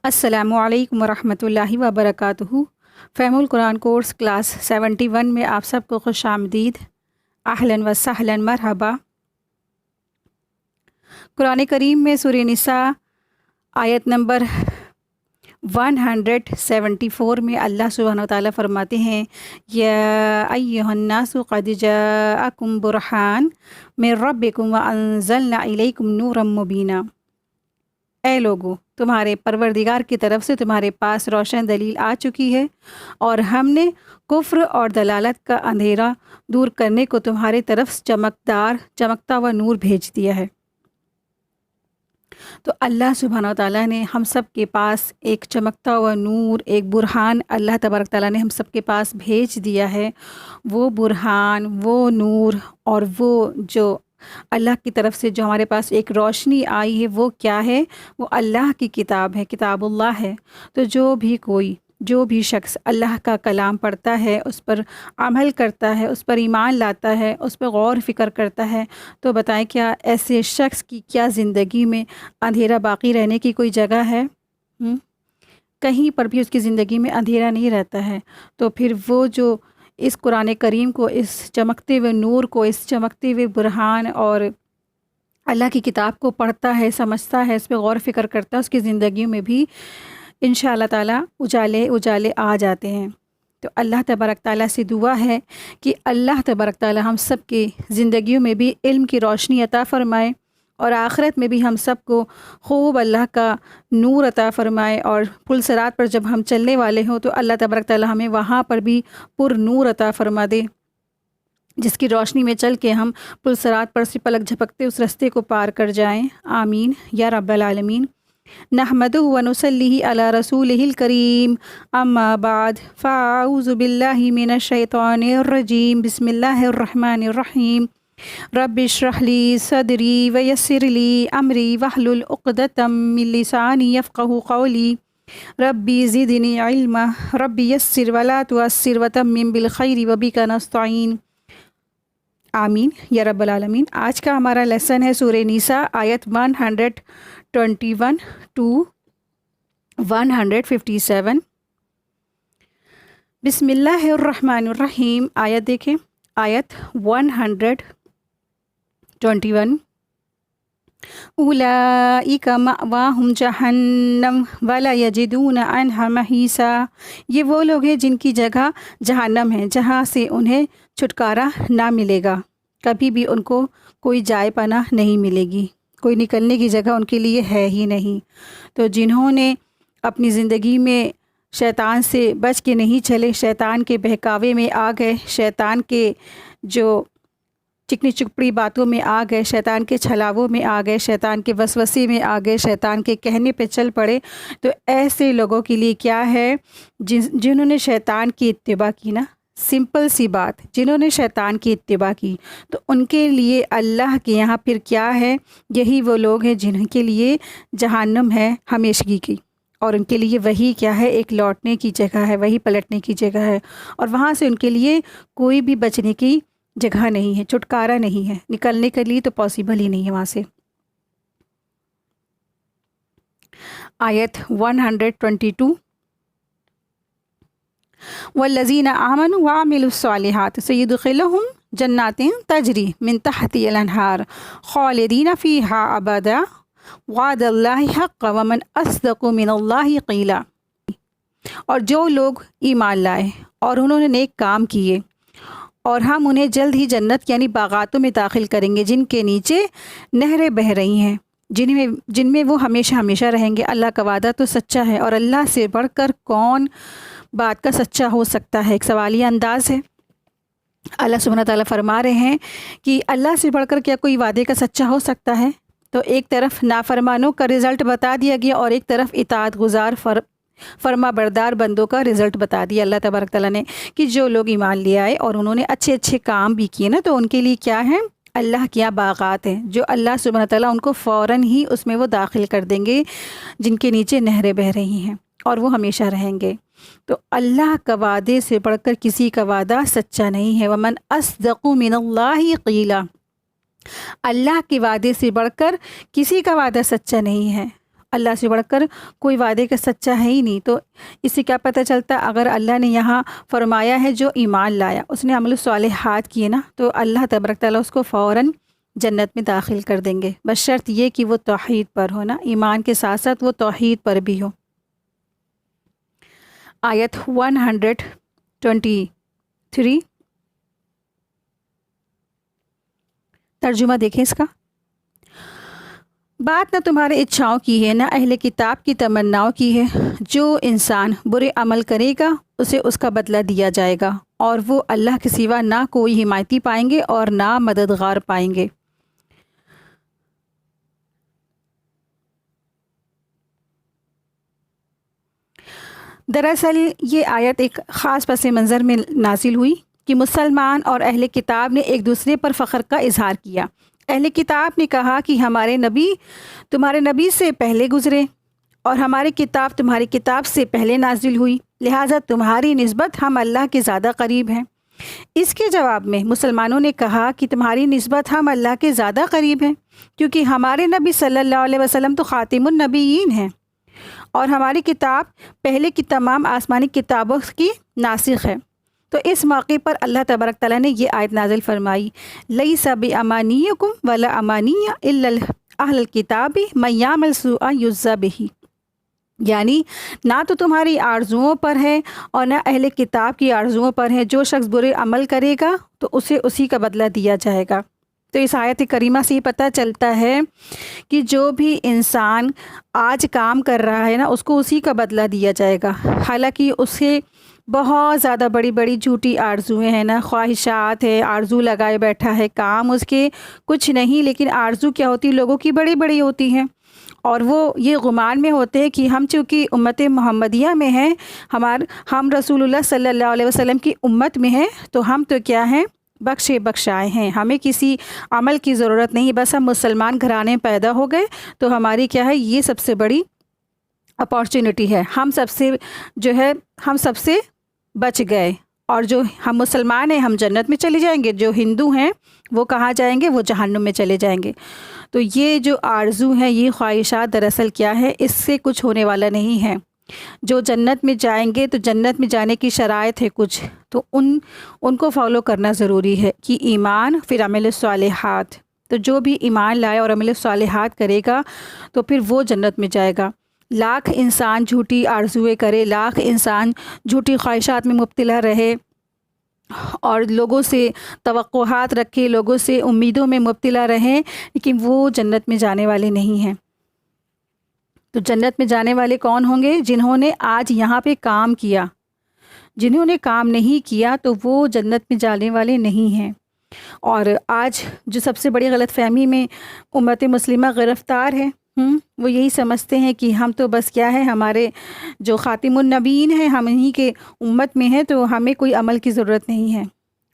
السلام علیکم ورحمۃ اللہ وبرکاتہ۔ فہم القرآن کورس کلاس 71 میں آپ سب کو خوش آمدید، اہلاً و سہلاً، مرحبا۔ قرآن کریم میں سورہ نساء آیت نمبر 174 میں اللہ سبحانہ و تعالیٰ فرماتے ہیں، یا ایھا الناس قد جاءکم برہان من ربکم وانزلنا الیکم نورا مبینا۔ اے لوگو، تمہارے پروردگار کی طرف سے تمہارے پاس روشن دلیل آ چکی ہے، اور ہم نے کفر اور دلالت کا اندھیرا دور کرنے کو تمہارے طرف چمکتا ہوا نور بھیج دیا ہے۔ تو اللہ سبحانہ و تعالیٰ نے ہم سب کے پاس ایک چمکتا ہوا نور، ایک برہان اللہ تبارک تعالیٰ نے ہم سب کے پاس بھیج دیا ہے۔ وہ برہان، وہ نور اور وہ جو اللہ کی طرف سے جو ہمارے پاس ایک روشنی آئی ہے، وہ کیا ہے؟ وہ اللہ کی کتاب ہے، کتاب اللہ ہے۔ تو جو بھی شخص اللہ کا کلام پڑھتا ہے، اس پر عمل کرتا ہے، اس پر ایمان لاتا ہے، اس پر غور فکر کرتا ہے، تو بتائیں کیا ایسے شخص کی کیا زندگی میں اندھیرا باقی رہنے کی کوئی جگہ ہے؟ کہیں پر بھی اس کی زندگی میں اندھیرا نہیں رہتا ہے۔ تو پھر وہ جو اس قرآن کریم کو، اس چمکتے ہوئے نور کو، اس چمکتے ہوئے برہان اور اللہ کی کتاب کو پڑھتا ہے، سمجھتا ہے، اس پہ غور فکر کرتا ہے، اس کی زندگیوں میں بھی انشاءاللہ تعالیٰ اجالے آ جاتے ہیں۔ تو اللہ تبارک تعالیٰ سے دعا ہے کہ اللہ تبارک تعالیٰ ہم سب کی زندگیوں میں بھی علم کی روشنی عطا فرمائے، اور آخرت میں بھی ہم سب کو خوب اللہ کا نور عطا فرمائے، اور پل صراط پر جب ہم چلنے والے ہوں تو اللہ تبارک تعالیٰ ہمیں وہاں پر بھی پر نور عطا فرما دے، جس کی روشنی میں چل کے ہم پل صراط پر سے پلک جھپکتے اس رستے کو پار کر جائیں۔ آمین یا رب العالمین۔ نحمدہ و نصلی علی رسولہ الکریم، اما بعد، فاعوذ باللہ من الشیطان الرجیم، بسم اللہ الرحمن الرحیم۔ رب اشرح لی صدری ویسر لی امری واحلل عقدۃ من لسانی یفقہوا قولی، ربی زدنی علما، ربی یسر ولا تعسر وتمم بالخیر وبک نستعین۔ آمین یا رب العالمین۔ آج کا ہمارا لیسن ہے سورہ نساء آیت 121 to 157۔ بسم اللہ الرحمن الرحیم۔ آیت دیکھیں، آیت 121۔ اولئک مأواہم جہنم ولا یجدون عنہا محیصا۔ یہ وہ لوگ ہیں جن کی جگہ جہنم ہے، جہاں سے انہیں چھٹکارا نہ ملے گا، کبھی بھی ان کو کوئی جائے پناہ نہیں ملے گی، کوئی نکلنے کی جگہ ان کے لیے ہے ہی نہیں۔ تو جنہوں نے اپنی زندگی میں شیطان سے بچ کے نہیں چلے، شیطان کے بہکاوے میں آ گئے، شیطان کے جو چکنی چپڑی باتوں میں آ گئے، شیطان کے چھلاووں میں آ گئے، شیطان کے وسوسے میں آ گئے، شیطان کے کہنے پہ چل پڑے، تو ایسے لوگوں کے لیے کیا ہے؟ جنہوں نے شیطان کی اتباع کی نا، سمپل سی بات، جنہوں نے شیطان کی اتباع کی، تو ان کے لیے اللہ کے یہاں پھر کیا ہے؟ یہی وہ لوگ ہیں جن کے لیے جہنم ہے ہمیشگی کی، اور ان کے لیے وہی کیا ہے؟ ایک لوٹنے کی جگہ ہے، وہی پلٹنے کی جگہ ہے، اور وہاں سے ان کے لیے کوئی بھی بچنے کی جگہ نہیں ہے، چھٹکارا نہیں ہے، نکلنے کے لیے تو پاسبل ہی نہیں ہے وہاں سے۔ آیت 122۔ والذین آمنوا وعملوا الصالحات سیدخلہم جنات تجری من تحتہا الانہار خالدین فیہا ابدا وعد اللہ حق ومن اصدق من اللہ قیلا۔ اور جو لوگ ایمان لائے اور انہوں نے نیک کام کیے، اور ہم انہیں جلد ہی جنت یعنی باغاتوں میں داخل کریں گے جن کے نیچے نہریں بہہ رہی ہیں، جن میں وہ ہمیشہ ہمیشہ رہیں گے۔ اللہ کا وعدہ تو سچا ہے، اور اللہ سے بڑھ کر کون بات کا سچا ہو سکتا ہے؟ ایک سوالیہ انداز ہے۔ اللہ سبحانہ تعالیٰ فرما رہے ہیں کہ اللہ سے بڑھ کر کیا کوئی وعدے کا سچا ہو سکتا ہے؟ تو ایک طرف نافرمانوں کا رزلٹ بتا دیا گیا، اور ایک طرف اطاعت گزار فرما بردار بندوں کا رزلٹ بتا دیا اللہ تبارک تعالیٰ نے، کہ جو لوگ ایمان لے آئے اور انہوں نے اچھے اچھے کام بھی کیے نا، تو ان کے لیے کیا ہے؟ اللہ کے یہاں باغات ہیں، جو اللہ سبحانہ تعالیٰ ان کو فوراً ہی اس میں وہ داخل کر دیں گے، جن کے نیچے نہریں بہہ رہی ہیں، اور وہ ہمیشہ رہیں گے۔ تو اللہ کا وعدے سے بڑھ کر کسی کا وعدہ سچا نہیں ہے۔ ومن اصدق من اللہ قیلا۔ اللہ کے وعدے سے بڑھ کر کسی کا وعدہ سچا نہیں ہے۔ اللہ سے بڑھ کر کوئی وعدے کا سچا ہے ہی نہیں۔ تو اس سے کیا پتہ چلتا، اگر اللہ نے یہاں فرمایا ہے جو ایمان لایا، اس نے عمل الصالحات کیے نا، تو اللہ تبارک تعالیٰ اس کو فوراً جنت میں داخل کر دیں گے، بس شرط یہ کہ وہ توحید پر ہو نا، ایمان کے ساتھ ساتھ وہ توحید پر بھی ہو۔ آیت 123 ترجمہ دیکھیں اس کا۔ بات نہ تمہارے اچھاؤں کی ہے، نہ اہل کتاب کی تمناؤں کی ہے۔ جو انسان برے عمل کرے گا اسے اس کا بدلہ دیا جائے گا، اور وہ اللہ کے سوا نہ کوئی حمایتی پائیں گے اور نہ مددگار پائیں گے۔ دراصل یہ آیت ایک خاص پس منظر میں نازل ہوئی کہ مسلمان اور اہل کتاب نے ایک دوسرے پر فخر کا اظہار کیا۔ اہل کتاب نے کہا کہ ہمارے نبی تمہارے نبی سے پہلے گزرے، اور ہماری کتاب تمہاری کتاب سے پہلے نازل ہوئی، لہٰذا تمہاری نسبت ہم اللہ کے زیادہ قریب ہیں۔ اس کے جواب میں مسلمانوں نے کہا کہ تمہاری نسبت ہم اللہ کے زیادہ قریب ہیں، کیونکہ ہمارے نبی صلی اللہ علیہ وسلم تو خاتم النبیین ہیں، اور ہماری کتاب پہلے کی تمام آسمانی کتابوں کی ناسخ ہے۔ تو اس موقع پر اللہ تبارک تعالیٰ نے یہ آیت نازل فرمائی، لیس بامانیکم ولا امانی الا اہل الکتاب من یعمل سوءا یجزا بہ، یعنی نہ تو تمہاری آرزوؤں پر ہے اور نہ اہل کتاب کی آرزوؤں پر ہے، جو شخص برے عمل کرے گا تو اسے اسی کا بدلہ دیا جائے گا۔ تو اس آیت کریمہ سے یہ پتہ چلتا ہے کہ جو بھی انسان آج کام کر رہا ہے نا، اس کو اسی کا بدلہ دیا جائے گا، حالانکہ اسے بہت زیادہ بڑی بڑی جھوٹی آرزویں ہیں نا، خواہشات ہے، آرزو لگائے بیٹھا ہے، کام اس کے کچھ نہیں، لیکن آرزو کیا ہوتی، لوگوں کی بڑی بڑی ہوتی ہیں، اور وہ یہ گمان میں ہوتے ہیں کہ ہم چونکہ امت محمدیہ میں ہیں، ہم رسول اللہ صلی اللہ علیہ وسلم کی امت میں ہیں، تو ہم تو کیا ہیں، بخشے بخشائے ہیں، ہمیں کسی عمل کی ضرورت نہیں، بس ہم مسلمان گھرانے میں پیدا ہو گئے تو ہماری کیا ہے، یہ سب سے بڑی اپارچونٹی ہے، ہم سب سے بچ گئے، اور جو ہم مسلمان ہیں ہم جنت میں چلے جائیں گے، جو ہندو ہیں وہ کہاں جائیں گے، وہ جہنم میں چلے جائیں گے۔ تو یہ جو آرزو ہیں، یہ خواہشات دراصل کیا ہے، اس سے کچھ ہونے والا نہیں ہے۔ جو جنت میں جائیں گے تو جنت میں جانے کی شرائط ہے کچھ، تو ان کو فالو کرنا ضروری ہے کہ ایمان پھر عمل صالحات۔ تو جو بھی ایمان لائے اور عمل صالحات کرے گا تو پھر وہ جنت میں جائے گا۔ لاکھ انسان جھوٹی آرزویں کرے، لاکھ انسان جھوٹی خواہشات میں مبتلا رہے اور لوگوں سے توقعات رکھے، لوگوں سے امیدوں میں مبتلا رہیں، لیکن وہ جنت میں جانے والے نہیں ہیں۔ تو جنت میں جانے والے کون ہوں گے؟ جنہوں نے آج یہاں پہ کام کیا۔ جنہوں نے کام نہیں کیا تو وہ جنت میں جانے والے نہیں ہیں۔ اور آج جو سب سے بڑی غلط فہمی میں امت مسلمہ گرفتار ہے، وہ یہی سمجھتے ہیں کہ ہم تو بس کیا ہے، ہمارے جو خاتم النبیین ہیں، ہم انہی کے امت میں ہیں، تو ہمیں کوئی عمل کی ضرورت نہیں ہے۔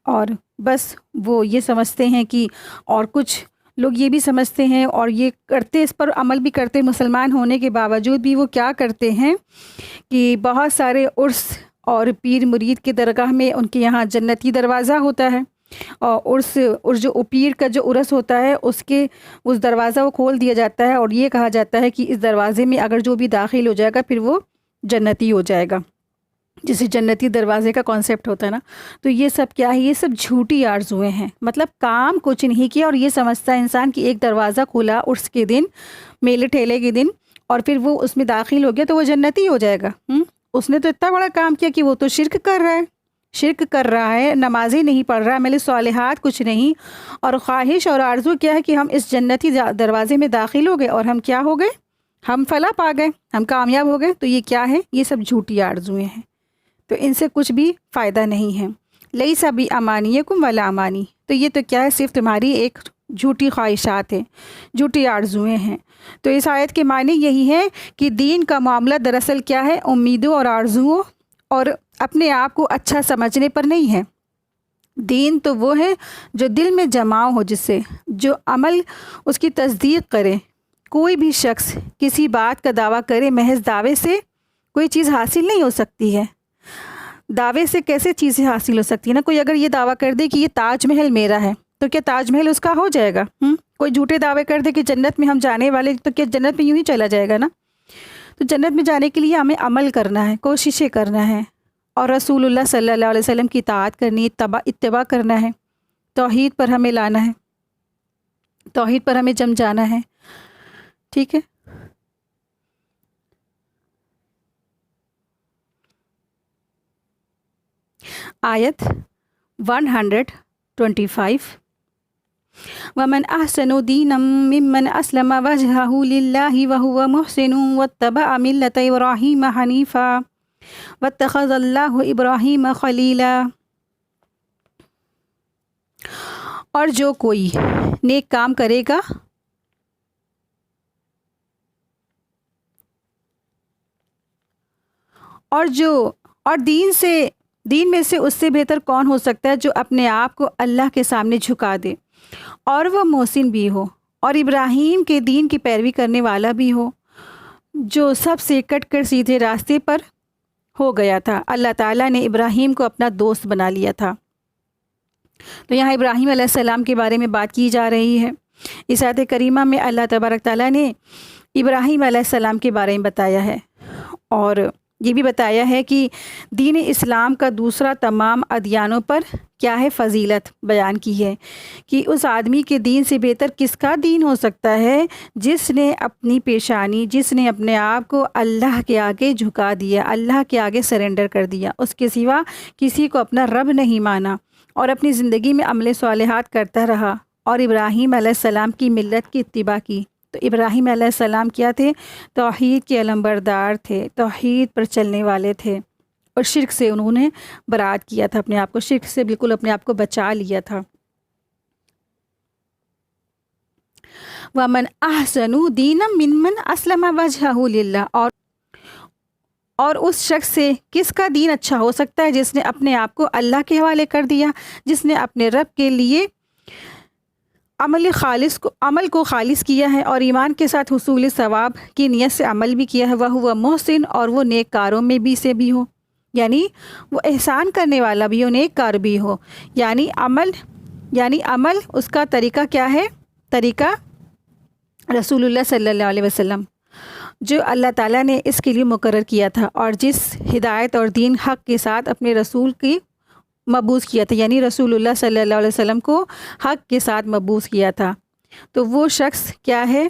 اور بس وہ یہ سمجھتے ہیں کہ، اور کچھ لوگ یہ بھی سمجھتے ہیں اور یہ کرتے، اس پر عمل بھی کرتے، مسلمان ہونے کے باوجود بھی وہ کیا کرتے ہیں کہ بہت سارے عرس اور پیر مرید کے درگاہ میں ان کے یہاں جنتی دروازہ ہوتا ہے، اور جو پیر کا جو عرس ہوتا ہے اس دروازہ وہ کھول دیا جاتا ہے، اور یہ کہا جاتا ہے کہ اس دروازے میں اگر جو بھی داخل ہو جائے گا پھر وہ جنتی ہو جائے گا، جسے جنتی دروازے کا کانسیپٹ ہوتا ہے نا۔ تو یہ سب کیا ہے، یہ سب جھوٹی آرزویں ہیں، مطلب کام کچھ نہیں کیا، اور یہ سمجھتا ہے انسان کہ ایک دروازہ کھولا عرس کے دن، میلے ٹھیلے کے دن، اور پھر وہ اس میں داخل ہو گیا تو وہ جنتی ہو جائے گا۔ اس نے تو اتنا بڑا کام کیا کہ وہ تو شرک کر رہا ہے، نمازیں نہیں پڑھ رہا ہے، عمل صالحات کچھ نہیں، اور خواہش اور آرزو کیا ہے کہ ہم اس جنتی دروازے میں داخل ہو گئے اور ہم کیا ہو گئے، ہم فلاح پا گئے، ہم کامیاب ہو گئے۔ تو یہ کیا ہے، یہ سب جھوٹی آرزویں ہیں، تو ان سے کچھ بھی فائدہ نہیں ہے۔ لیس بامانیکم ولا امانی، تو یہ تو کیا ہے، صرف تمہاری ایک جھوٹی خواہشات ہیں، جھوٹی آرزویں ہیں۔ تو اس آیت کے معنی یہی ہے کہ دین کا معاملہ دراصل کیا ہے، امیدوں اور آرزوؤں اور اپنے آپ کو اچھا سمجھنے پر نہیں ہے۔ دین تو وہ ہے جو دل میں جماؤ ہو، جس سے جو عمل اس کی تصدیق کرے۔ کوئی بھی شخص کسی بات کا دعویٰ کرے، محض دعوے سے کوئی چیز حاصل نہیں ہو سکتی ہے۔ دعوے سے کیسے چیزیں حاصل ہو سکتی ہے نا، کوئی اگر یہ دعویٰ کر دے کہ یہ تاج محل میرا ہے تو کیا تاج محل اس کا ہو جائے گا؟ کوئی جھوٹے دعوے کر دے کہ جنت میں ہم جانے والے، تو کیا جنت میں یوں ہی چلا جائے گا نا؟ تو جنت میں جانے کے لیے ہمیں عمل کرنا ہے، کوششیں کرنا ہے، اور رسول اللہ صلی اللہ علیہ وسلم کی اطاعت کرنی، اتباع کرنا ہے، توحید پر ہمیں لانا ہے، توحید پر ہمیں جم جانا ہے، ٹھیک ہے۔ آیت 125، وَمَنْ أَحْسَنُ دِينًا مِّمَّنْ أَسْلَمَ وَجْهَهُ لِلَّهِ وَهُوَ مُحْسِنٌ وَاتَّبَعَ مِلَّةَ إِبْرَاهِيمَ حَنِيفًا وَاتَّخَذَ اللَّهُ إِبْرَاهِيمَ خَلِيلًا۔ اور جو کوئی نیک کام کرے گا اور دین میں سے اس سے بہتر کون ہو سکتا ہے جو اپنے آپ کو اللہ کے سامنے جھکا دے اور وہ محسن بھی ہو اور ابراہیم کے دین کی پیروی کرنے والا بھی ہو، جو سب سے کٹ کر سیدھے راستے پر ہو گیا تھا۔ اللہ تعالیٰ نے ابراہیم کو اپنا دوست بنا لیا تھا۔ تو یہاں ابراہیم علیہ السلام کے بارے میں بات کی جا رہی ہے۔ اس آیت کریمہ میں اللہ تبارک تعالیٰ نے ابراہیم علیہ السلام کے بارے میں بتایا ہے، اور یہ بھی بتایا ہے کہ دین اسلام کا دوسرا تمام ادیانوں پر کیا ہے، فضیلت بیان کی ہے کہ اس آدمی کے دین سے بہتر کس کا دین ہو سکتا ہے جس نے اپنی پیشانی، جس نے اپنے آپ کو اللہ کے آگے جھکا دیا، اللہ کے آگے سرنڈر کر دیا، اس کے سوا کسی کو اپنا رب نہیں مانا اور اپنی زندگی میں عمل صالحات کرتا رہا اور ابراہیم علیہ السلام کی ملت کی اتباع کی۔ تو ابراہیم علیہ السلام کیا تھے؟ توحید کے علمبردار تھے، توحید پر چلنے والے تھے، اور شرک سے انہوں نے برات کیا تھا، اپنے آپ کو شرک سے بالکل اپنے آپ کو بچا لیا تھا۔ وَمَنْ أَحْسَنُ دِينًا مِّمَّنْ أَسْلَمَ وَجْهَهُ لِلَّهِ، اور اس شخص سے کس کا دین اچھا ہو سکتا ہے جس نے اپنے آپ کو اللہ کے حوالے کر دیا، جس نے اپنے رب کے لیے عمل کو خالص کیا ہے اور ایمان کے ساتھ حصول ثواب کی نیت سے عمل بھی کیا ہے، وہ محسن، اور وہ نیک کاروں میں بھی سے بھی ہو، یعنی وہ احسان کرنے والا بھی ہو، نیک کار بھی ہو، یعنی عمل اس کا طریقہ کیا ہے؟ طریقہ رسول اللہ صلی اللہ علیہ وسلم جو اللہ تعالیٰ نے اس کے لیے مقرر کیا تھا، اور جس ہدایت اور دین حق کے ساتھ اپنے رسول کی مبعوث کیا تھا، یعنی رسول اللہ صلی اللہ علیہ وسلم کو حق کے ساتھ مبعوث کیا تھا، تو وہ شخص کیا ہے؟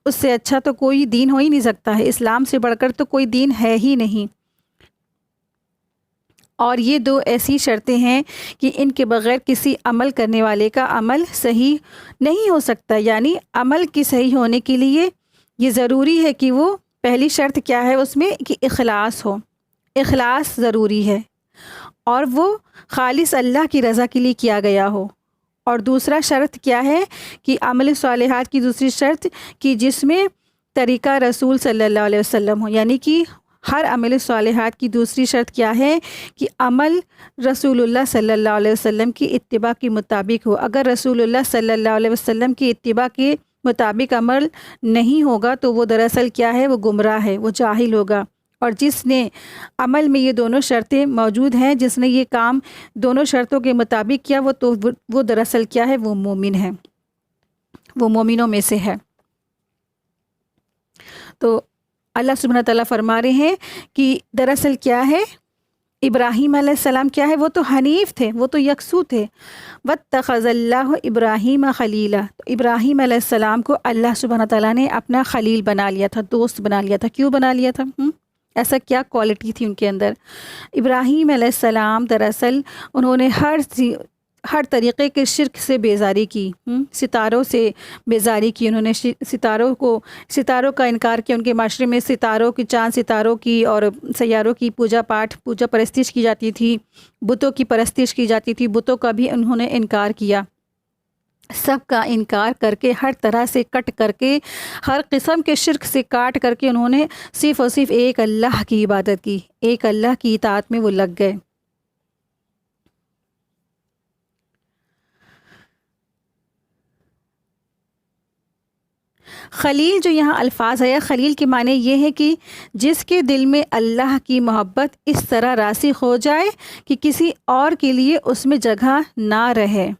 اس سے اچھا تو کوئی دین ہو ہی نہیں سکتا ہے، اسلام سے بڑھ کر تو کوئی دین ہے ہی نہیں۔ اور یہ دو ایسی شرطیں ہیں کہ ان کے بغیر کسی عمل کرنے والے کا عمل صحیح نہیں ہو سکتا، یعنی عمل کی صحیح ہونے کے لیے یہ ضروری ہے کہ وہ پہلی شرط کیا ہے اس میں کہ اخلاص ہو، اخلاص ضروری ہے، اور وہ خالص اللہ کی رضا کے لیے کیا گیا ہو۔ اور دوسرا شرط کیا ہے کہ عمل صالحات کی دوسری شرط کہ جس میں طریقہ رسول صلی اللہ علیہ وسلم ہو، یعنی کہ ہر عمل صالحات کی دوسری شرط کیا ہے کہ عمل رسول اللہ صلی اللہ علیہ وسلم کی اتباع کے مطابق ہو۔ اگر رسول اللہ صلی اللہ علیہ وسلم کی اتباع کے مطابق عمل نہیں ہوگا تو وہ دراصل کیا ہے؟ وہ گمراہ ہے، وہ جاہل ہوگا۔ اور جس نے عمل میں یہ دونوں شرطیں موجود ہیں، جس نے یہ کام دونوں شرطوں کے مطابق کیا، وہ دراصل کیا ہے؟ وہ مومن ہے، وہ مومنوں میں سے ہے۔ تو اللہ سبحانہ تعالیٰ فرما رہے ہیں کہ دراصل کیا ہے؟ ابراہیم علیہ السلام کیا ہے؟ وہ تو حنیف تھے، وہ تو یکسو تھے۔ وَاتَّخَذَ اللَّهُ إِبْرَاهِيمَ خَلِيلًا، تو ابراہیم علیہ السلام کو اللہ سبحانہ تعالیٰ نے اپنا خلیل بنا لیا تھا، دوست بنا لیا تھا۔ کیوں بنا لیا تھا؟ ایسا کیا کوالٹی تھی ان کے اندر؟ ابراہیم علیہ السلام دراصل انہوں نے ہر طریقے کے شرک سے بیزاری کی، ستاروں سے بیزاری کی، انہوں نے ستاروں کا انکار کیا۔ ان کے معاشرے میں ستاروں کی، چاند ستاروں کی اور سیاروں کی پوجا پرستش کی جاتی تھی، بتوں کی پرستش کی جاتی تھی، بتوں کا بھی انہوں نے انکار کیا۔ سب کا انکار کر کے، ہر طرح سے کٹ کر کے، ہر قسم کے شرک سے کاٹ کر کے انہوں نے صرف اور صرف ایک اللہ کی عبادت کی، ایک اللہ کی اطاعت میں وہ لگ گئے۔ خلیل جو یہاں الفاظ ہے، خلیل کے معنی یہ ہے کہ جس کے دل میں اللہ کی محبت اس طرح راسخ ہو جائے کہ کسی اور کے لیے اس میں جگہ نہ رہے،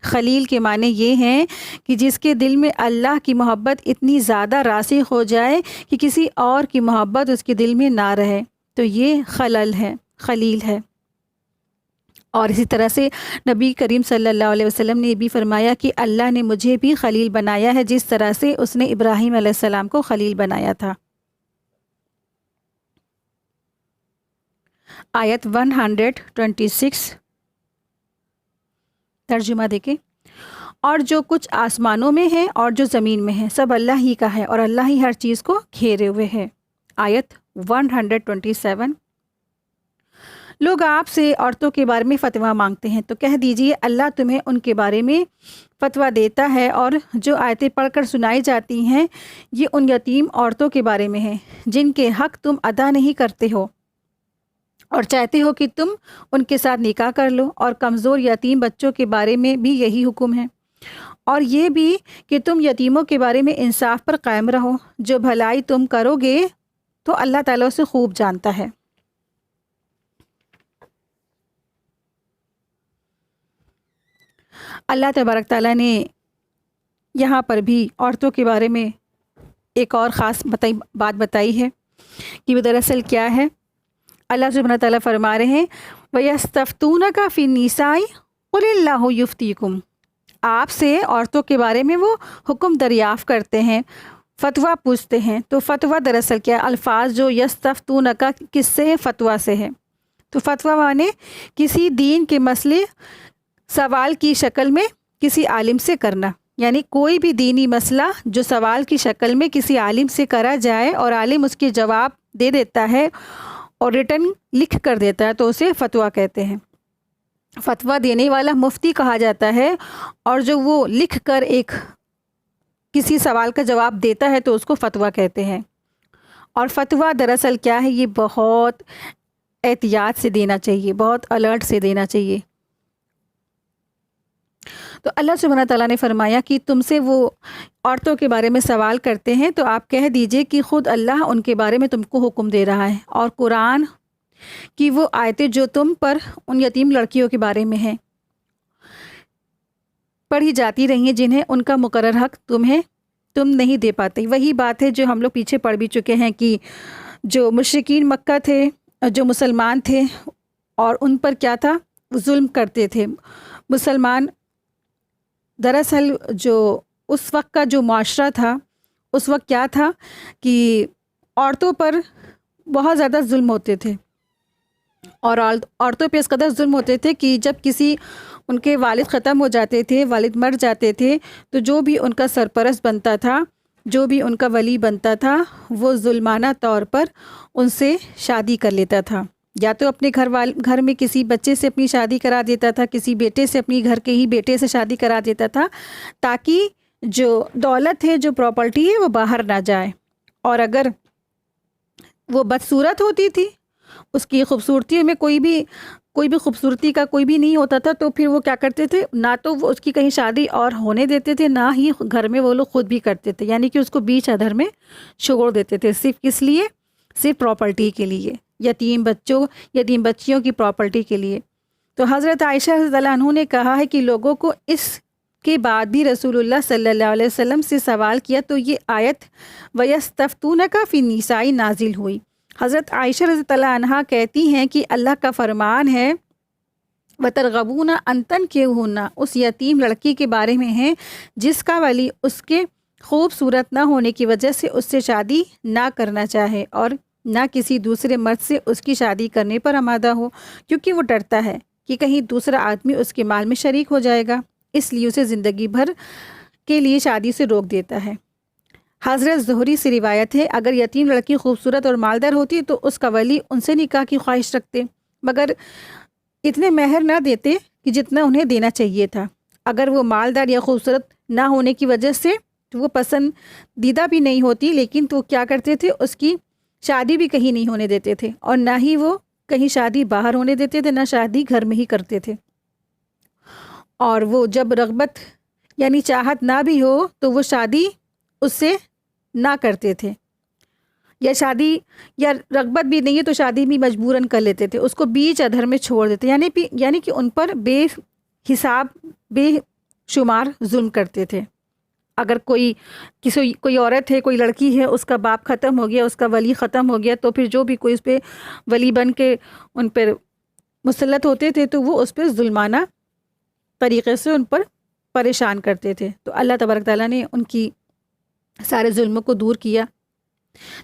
خلیل کے معنی یہ ہیں کہ جس کے دل میں اللہ کی محبت اتنی زیادہ راسخ ہو جائے کہ کسی اور کی محبت اس کے دل میں نہ رہے، تو یہ خلیل ہے۔ اور اسی طرح سے نبی کریم صلی اللہ علیہ وسلم نے یہ بھی فرمایا کہ اللہ نے مجھے بھی خلیل بنایا ہے جس طرح سے اس نے ابراہیم علیہ السلام کو خلیل بنایا تھا۔ آیت 126 ترجمہ دیکھیں، اور جو کچھ آسمانوں میں ہے اور جو زمین میں ہے سب اللہ ہی کا ہے اور اللہ ہی ہر چیز کو گھیرے ہوئے ہے۔ آیت 127 لوگ آپ سے عورتوں کے بارے میں فتویٰ مانگتے ہیں تو کہہ دیجئے اللہ تمہیں ان کے بارے میں فتویٰ دیتا ہے، اور جو آیتیں پڑھ کر سنائی جاتی ہیں یہ ان یتیم عورتوں کے بارے میں ہیں جن کے حق تم ادا نہیں کرتے ہو اور چاہتے ہو کہ تم ان کے ساتھ نکاح کر لو، اور کمزور یتیم بچوں کے بارے میں بھی یہی حکم ہے، اور یہ بھی کہ تم یتیموں کے بارے میں انصاف پر قائم رہو، جو بھلائی تم کرو گے تو اللہ تعالیٰ اسے خوب جانتا ہے۔ اللہ تبارک تعالیٰ نے یہاں پر بھی عورتوں کے بارے میں ایک اور خاص بات بتائی ہے کہ وہ دراصل کیا ہے۔ اللہ سبحانہ تعالیٰ فرما رہے ہیں وَيَسْتَفْتُونَكَ فِي النِّسَاءِ قُلِ اللَّهُ يُفْتِيكُمْ، آپ سے عورتوں کے بارے میں وہ حکم دریافت کرتے ہیں، فتویٰ پوچھتے ہیں۔ تو فتویٰ دراصل کیا، الفاظ جو یستفتونک کس سے ہے، فتویٰ سے ہے۔ تو فتویٰ مانے کسی دین کے مسئلے سوال کی شکل میں کسی عالم سے کرنا، یعنی کوئی بھی دینی مسئلہ جو سوال کی شکل میں کسی عالم سے کرا جائے اور عالم اس کے جواب دے دیتا ہے اور ریٹن لکھ کر دیتا ہے تو اسے فتویٰ کہتے ہیں۔ فتویٰ دینے والا مفتی کہا جاتا ہے، اور جو وہ لکھ کر ایک کسی سوال کا جواب دیتا ہے تو اس کو فتویٰ کہتے ہیں۔ اور فتویٰ دراصل کیا ہے، یہ بہت احتیاط سے دینا چاہیے، بہت الرٹ سے دینا چاہیے۔ تو اللہ سبحانہ تعالیٰ نے فرمایا کہ تم سے وہ عورتوں کے بارے میں سوال کرتے ہیں تو آپ کہہ دیجئے کہ خود اللہ ان کے بارے میں تم کو حکم دے رہا ہے، اور قرآن کی وہ آیتیں جو تم پر ان یتیم لڑکیوں کے بارے میں ہیں پڑھی جاتی رہی ہیں جنہیں ان کا مقرر حق تم نہیں دے پاتے۔ وہی بات ہے جو ہم لوگ پیچھے پڑھ بھی چکے ہیں کہ جو مشرکین مکہ تھے، جو مسلمان تھے اور ان پر کیا تھا، ظلم کرتے تھے مسلمان۔ دراصل جو اس وقت کا جو معاشرہ تھا، اس وقت کیا تھا کہ عورتوں پر بہت زیادہ ظلم ہوتے تھے، اور عورتوں پہ اس قدر ظلم ہوتے تھے کہ جب کسی ان کے والد ختم ہو جاتے تھے، والد مر جاتے تھے، تو جو بھی ان کا سرپرست بنتا تھا، جو بھی ان کا ولی بنتا تھا، وہ ظلمانہ طور پر ان سے شادی کر لیتا تھا، یا تو اپنے گھر میں کسی بچے سے اپنی شادی کرا دیتا تھا، کسی بیٹے سے اپنی گھر کے ہی بیٹے سے شادی کرا دیتا تھا، تاکہ جو دولت ہے، جو پراپرٹی ہے، وہ باہر نہ جائے۔ اور اگر وہ بدصورت ہوتی تھی، اس کی خوبصورتی میں کوئی بھی خوبصورتی کا کوئی بھی نہیں ہوتا تھا، تو پھر وہ کیا کرتے تھے، نہ تو وہ اس کی کہیں شادی اور ہونے دیتے تھے، نہ ہی گھر میں وہ لوگ خود بھی کرتے تھے، یعنی کہ اس کو بیچ ادھر میں چھوڑ دیتے تھے، صرف کس لیے، صرف پراپرٹی کے لیے، یتیم بچیوں کی پراپرٹی کے لیے۔ تو حضرت عائشہ رضی اللہ عنہ نے کہا ہے کہ لوگوں کو اس کے بعد بھی رسول اللہ صلی اللہ علیہ وسلم سے سوال کیا تو یہ آیت وَيَسْتَفْتُونَكَ فِي النِّسَاءِ نازل ہوئی۔ حضرت عائشہ رضی اللہ عنہا کہتی ہیں کہ اللہ کا فرمان ہے وَتَرْغَبُونَ أَن تَنكِحُوهُنَّ، اس یتیم لڑکی کے بارے میں ہے جس کا ولی اس کے خوبصورت نہ ہونے کی وجہ سے اس سے شادی نہ کرنا چاہے اور نہ کسی دوسرے مرد سے اس کی شادی کرنے پر آمادہ ہو، کیونکہ وہ ڈرتا ہے کہ کہیں دوسرا آدمی اس کے مال میں شریک ہو جائے گا، اس لیے اسے زندگی بھر کے لیے شادی سے روک دیتا ہے۔ حضرت زہری سے روایت ہے اگر یتیم لڑکی خوبصورت اور مالدار ہوتی تو اس کا ولی ان سے نکاح کی خواہش رکھتے، مگر اتنے مہر نہ دیتے کہ جتنا انہیں دینا چاہیے تھا۔ اگر وہ مالدار یا خوبصورت نہ ہونے کی وجہ سے تو وہ پسندیدہ بھی نہیں ہوتی، لیکن تو کیا کرتے تھے، اس کی شادی بھی کہیں نہیں ہونے دیتے تھے، اور نہ ہی وہ کہیں شادی باہر ہونے دیتے تھے، نہ شادی گھر میں ہی کرتے تھے۔ اور وہ جب رغبت یعنی چاہت نہ بھی ہو تو وہ شادی اس سے نہ کرتے تھے، یا شادی یا رغبت بھی نہیں ہے تو شادی بھی مجبوراً کر لیتے تھے، اس کو بیچ ادھر میں چھوڑ دیتے، یعنی کہ ان پر بے حساب بے شمار ظلم کرتے تھے۔ اگر کوئی عورت ہے، کوئی لڑکی ہے، اس کا باپ ختم ہو گیا، اس کا ولی ختم ہو گیا، تو پھر جو بھی کوئی اس پہ ولی بن کے ان پر مسلط ہوتے تھے تو وہ اس پہ ظلمانہ طریقے سے ان پر پریشان کرتے تھے۔ تو اللہ تبارک تعالیٰ نے ان کی سارے ظلموں کو دور کیا۔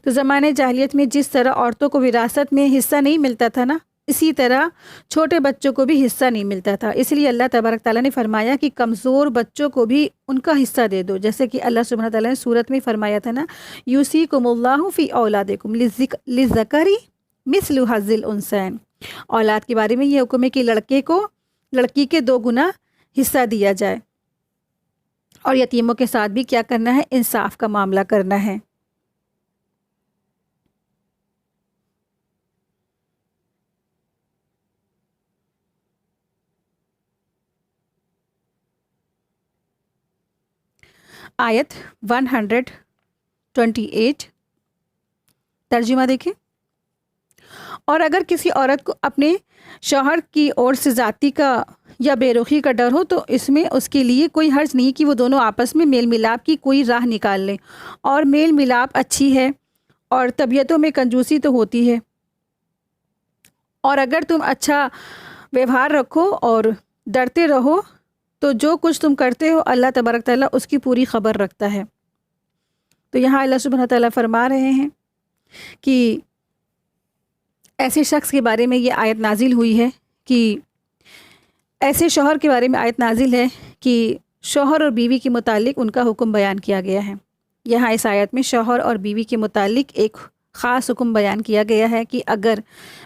تو زمانے جاہلیت میں جس طرح عورتوں کو وراثت میں حصہ نہیں ملتا تھا نا، اسی طرح چھوٹے بچوں کو بھی حصہ نہیں ملتا تھا۔ اس لیے اللہ تبارک تعالیٰ نے فرمایا کہ کمزور بچوں کو بھی ان کا حصہ دے دو، جیسے کہ اللہ سبحانہ تعالیٰ نے سورت میں فرمایا تھا نا، یوصیکم اللہ فی اولادکم للذکر مثل حظ الانثیین۔ اولاد کے بارے میں یہ حکم ہے کہ لڑکے کو لڑکی کے 2 گنا حصہ دیا جائے، اور یتیموں کے ساتھ بھی کیا کرنا ہے؟ انصاف کا معاملہ کرنا ہے۔ آیت 128 ترجمہ دیکھیں۔ اور اگر کسی عورت کو اپنے شوہر کی اور سے ذاتی کا یا بے رخی کا ڈر ہو تو اس میں اس کے لیے کوئی حرج نہیں کہ وہ دونوں آپس میں میل ملاپ کی کوئی راہ نکال لیں، اور میل ملاپ اچھی ہے، اور طبیعتوں میں کنجوسی تو ہوتی ہے، اور اگر تم اچھا ویوہار رکھو اور ڈرتے رہو تو جو کچھ تم کرتے ہو اللہ تبارک تعالیٰ اس کی پوری خبر رکھتا ہے۔ تو یہاں اللہ سبحانہ تعالیٰ فرما رہے ہیں کہ ایسے شخص کے بارے میں یہ آیت نازل ہوئی ہے، کہ ایسے شوہر کے بارے میں آیت نازل ہے کہ شوہر اور بیوی کے متعلق ان کا حکم بیان کیا گیا ہے۔ یہاں اس آیت میں شوہر اور بیوی کے متعلق ایک خاص حکم بیان کیا گیا ہے کہ اگر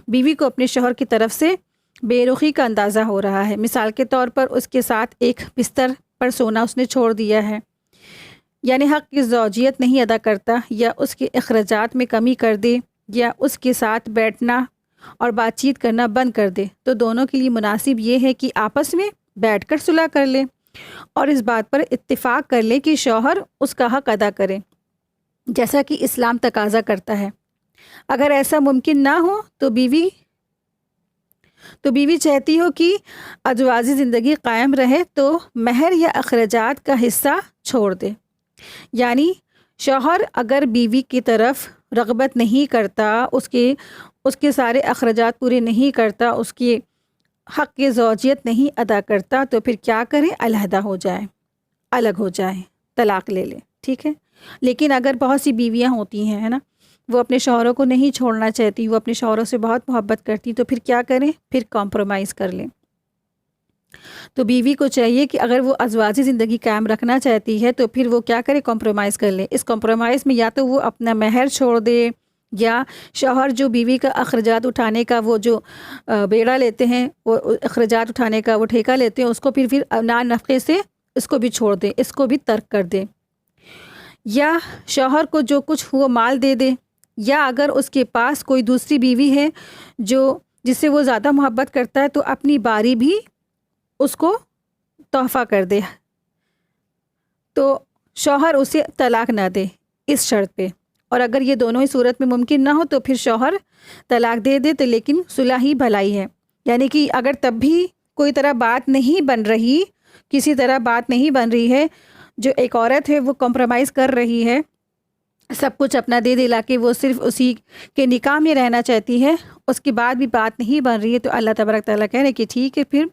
بیوی کو اپنے شوہر کی طرف سے بے رخی کا اندازہ ہو رہا ہے، مثال کے طور پر اس کے ساتھ ایک بستر پر سونا اس نے چھوڑ دیا ہے، یعنی حق کی زوجیت نہیں ادا کرتا، یا اس کے اخراجات میں کمی کر دے، یا اس کے ساتھ بیٹھنا اور بات چیت کرنا بند کر دے، تو دونوں کے لیے مناسب یہ ہے کہ آپس میں بیٹھ کر صلح کر لیں اور اس بات پر اتفاق کر لیں کہ شوہر اس کا حق ادا کرے جیسا کہ اسلام تقاضا کرتا ہے۔ اگر ایسا ممکن نہ ہو تو بیوی چاہتی ہو کہ ازواجی زندگی قائم رہے تو مہر یا اخراجات کا حصہ چھوڑ دے، یعنی شوہر اگر بیوی کی طرف رغبت نہیں کرتا، اس کے سارے اخراجات پورے نہیں کرتا، اس کے حق کی زوجیت نہیں ادا کرتا، تو پھر کیا کرے؟ علیحدہ ہو جائے، الگ ہو جائے، طلاق لے لے، ٹھیک ہے۔ لیکن اگر بہت سی بیویاں ہوتی ہیں، ہے نا، وہ اپنے شوہروں کو نہیں چھوڑنا چاہتی، وہ اپنے شوہروں سے بہت محبت کرتی، تو پھر کیا کریں؟ پھر کمپرومائز کر لیں۔ تو بیوی کو چاہیے کہ اگر وہ ازواجی زندگی قائم رکھنا چاہتی ہے تو پھر وہ کیا کرے؟ کمپرومائز کر لے۔ اس کمپرومائز میں یا تو وہ اپنا مہر چھوڑ دے، یا شوہر جو بیوی کا اخراجات اٹھانے کا وہ جو بیڑا لیتے ہیں، وہ اخراجات اٹھانے کا وہ ٹھیکہ لیتے ہیں، اس کو پھر نان نفقے سے اس کو بھی چھوڑ دے، اس کو بھی ترک کر دے، یا شوہر کو جو کچھ وہ مال دے دے، یا اگر اس کے پاس کوئی دوسری بیوی ہے جس سے وہ زیادہ محبت کرتا ہے تو اپنی باری بھی اس کو تحفہ کر دے، تو شوہر اسے طلاق نہ دے اس شرط پہ۔ اور اگر یہ دونوں ہی صورت میں ممکن نہ ہو تو پھر شوہر طلاق دے دے، تو لیکن صلح ہی بھلائی ہے، یعنی کہ اگر تب بھی کوئی طرح بات نہیں بن رہی، کسی طرح بات نہیں بن رہی ہے، جو ایک عورت ہے وہ کمپرومائز کر رہی ہے، سب کچھ اپنا دے دلا کے وہ صرف اسی کے نکاح میں رہنا چاہتی ہے، اس کے بعد بھی بات نہیں بن رہی ہے، تو اللہ تبارک تعالیٰ کہہ رہے کہ ٹھیک ہے، پھر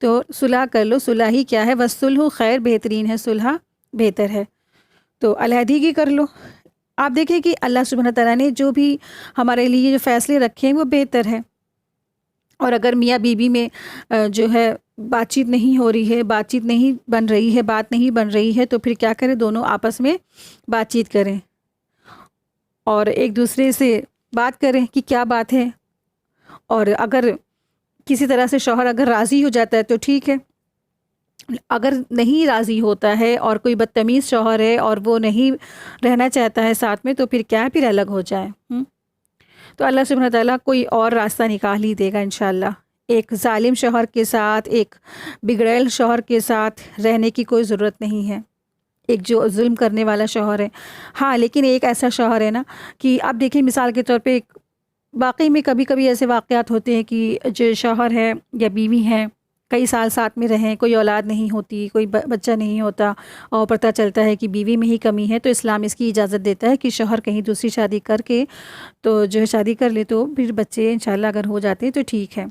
تو صلح کر لو۔ صلح ہی کیا ہے؟ والصلح خیر، بہترین ہے، صلح بہتر ہے، تو علیحدگی کر لو۔ آپ دیکھیں کہ اللہ سبحانہ تعالیٰ نے جو بھی ہمارے لیے جو فیصلے رکھے ہیں وہ بہتر ہے، اور اگر میاں بیوی میں جو ہے بات چیت نہیں ہو رہی ہے، بات چیت نہیں بن رہی ہے، بات نہیں بن رہی ہے، تو پھر کیا کریں؟ دونوں آپس میں بات چیت کریں اور ایک دوسرے سے بات کریں کہ کیا بات ہے، اور اگر کسی طرح سے شوہر اگر راضی ہو جاتا ہے تو ٹھیک ہے، اگر نہیں راضی ہوتا ہے اور کوئی بدتمیز شوہر ہے اور وہ نہیں رہنا چاہتا ہے ساتھ میں، تو پھر کیا ہے؟ پھر الگ ہو جائے۔ تو اللہ سبحانہ تعالیٰ کوئی اور راستہ نکال ہی دے گا انشاءاللہ۔ ایک ظالم شوہر کے ساتھ، ایک بگڑیل شوہر کے ساتھ رہنے کی کوئی ضرورت نہیں ہے، ایک جو ظلم کرنے والا شوہر ہے۔ ہاں، لیکن ایک ایسا شوہر ہے نا کہ آپ دیکھیں مثال کے طور پہ واقعی میں کبھی کبھی ایسے واقعات ہوتے ہیں کہ جو شوہر ہے یا بیوی ہے کئی سال ساتھ میں رہیں، کوئی اولاد نہیں ہوتی، کوئی بچہ نہیں ہوتا، اور پتہ چلتا ہے کہ بیوی میں ہی کمی ہے، تو اسلام اس کی اجازت دیتا ہے کہ شوہر کہیں دوسری شادی کر کے تو جو ہے شادی کر لے، تو پھر بچے انشاءاللہ اگر ہو جاتے ہیں تو ٹھیک ہے،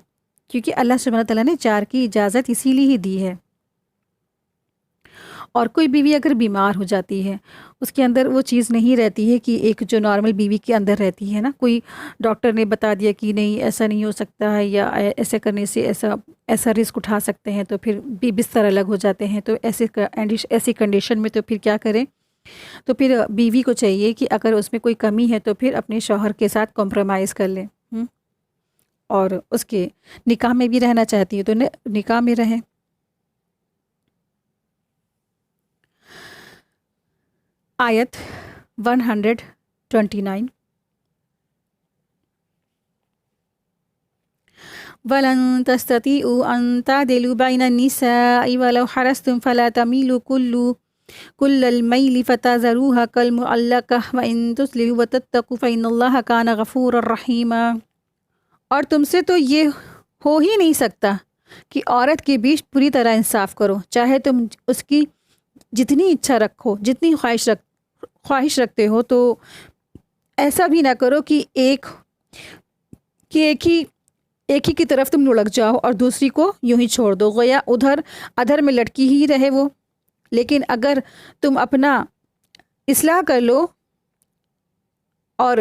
کیونکہ اللہ سبحانہ تعالیٰ نے 4 کی اجازت اسی لیے ہی دی ہے۔ اور کوئی بیوی اگر بیمار ہو جاتی ہے، اس کے اندر وہ چیز نہیں رہتی ہے کہ ایک جو نارمل بیوی کے اندر رہتی ہے نا، کوئی ڈاکٹر نے بتا دیا کہ نہیں ایسا نہیں ہو سکتا ہے، یا ایسے کرنے سے ایسا رسک اٹھا سکتے ہیں، تو پھر بستر الگ ہو جاتے ہیں، تو ایسی کنڈیشن میں تو پھر کیا کریں؟ تو پھر بیوی کو چاہیے کہ اگر اس میں کوئی کمی ہے تو پھر اپنے شوہر کے ساتھ کمپرومائز کر لیں، اور اس کے نکاح میں بھی رہنا چاہتی ہے تو نکاح میں رہیں۔ آیت 129، وَلَن تَسْتَطِيعُوا أَن تَعْدِلُوا بَيْنَ النِّسَاءِ وَلَوْ حَرَصْتُمْ فَلَا تَمِيلُوا كُلَّ الْمَيْلِ فَتَذَرُوهَا كَالْمُعَلَّقَةِ وَإِن تُصْلِحُوا وَتَتَّقُوا فَإِنَّ اللَّهَ كَانَ غَفُورًا رَحِيمًا۔ اور تم سے تو یہ ہو ہی نہیں سکتا کہ عورت کے بیچ پوری طرح انصاف کرو، چاہے تم اس کی جتنی اچھا رکھو، جتنی خواہش رکھتے ہو، تو ایسا بھی نہ کرو کہ ایک ہی کی طرف تم لڑک جاؤ اور دوسری کو یوں ہی چھوڑ دو، گویا ادھر میں لٹکی ہی رہے وہ۔ لیکن اگر تم اپنا اصلاح کر لو اور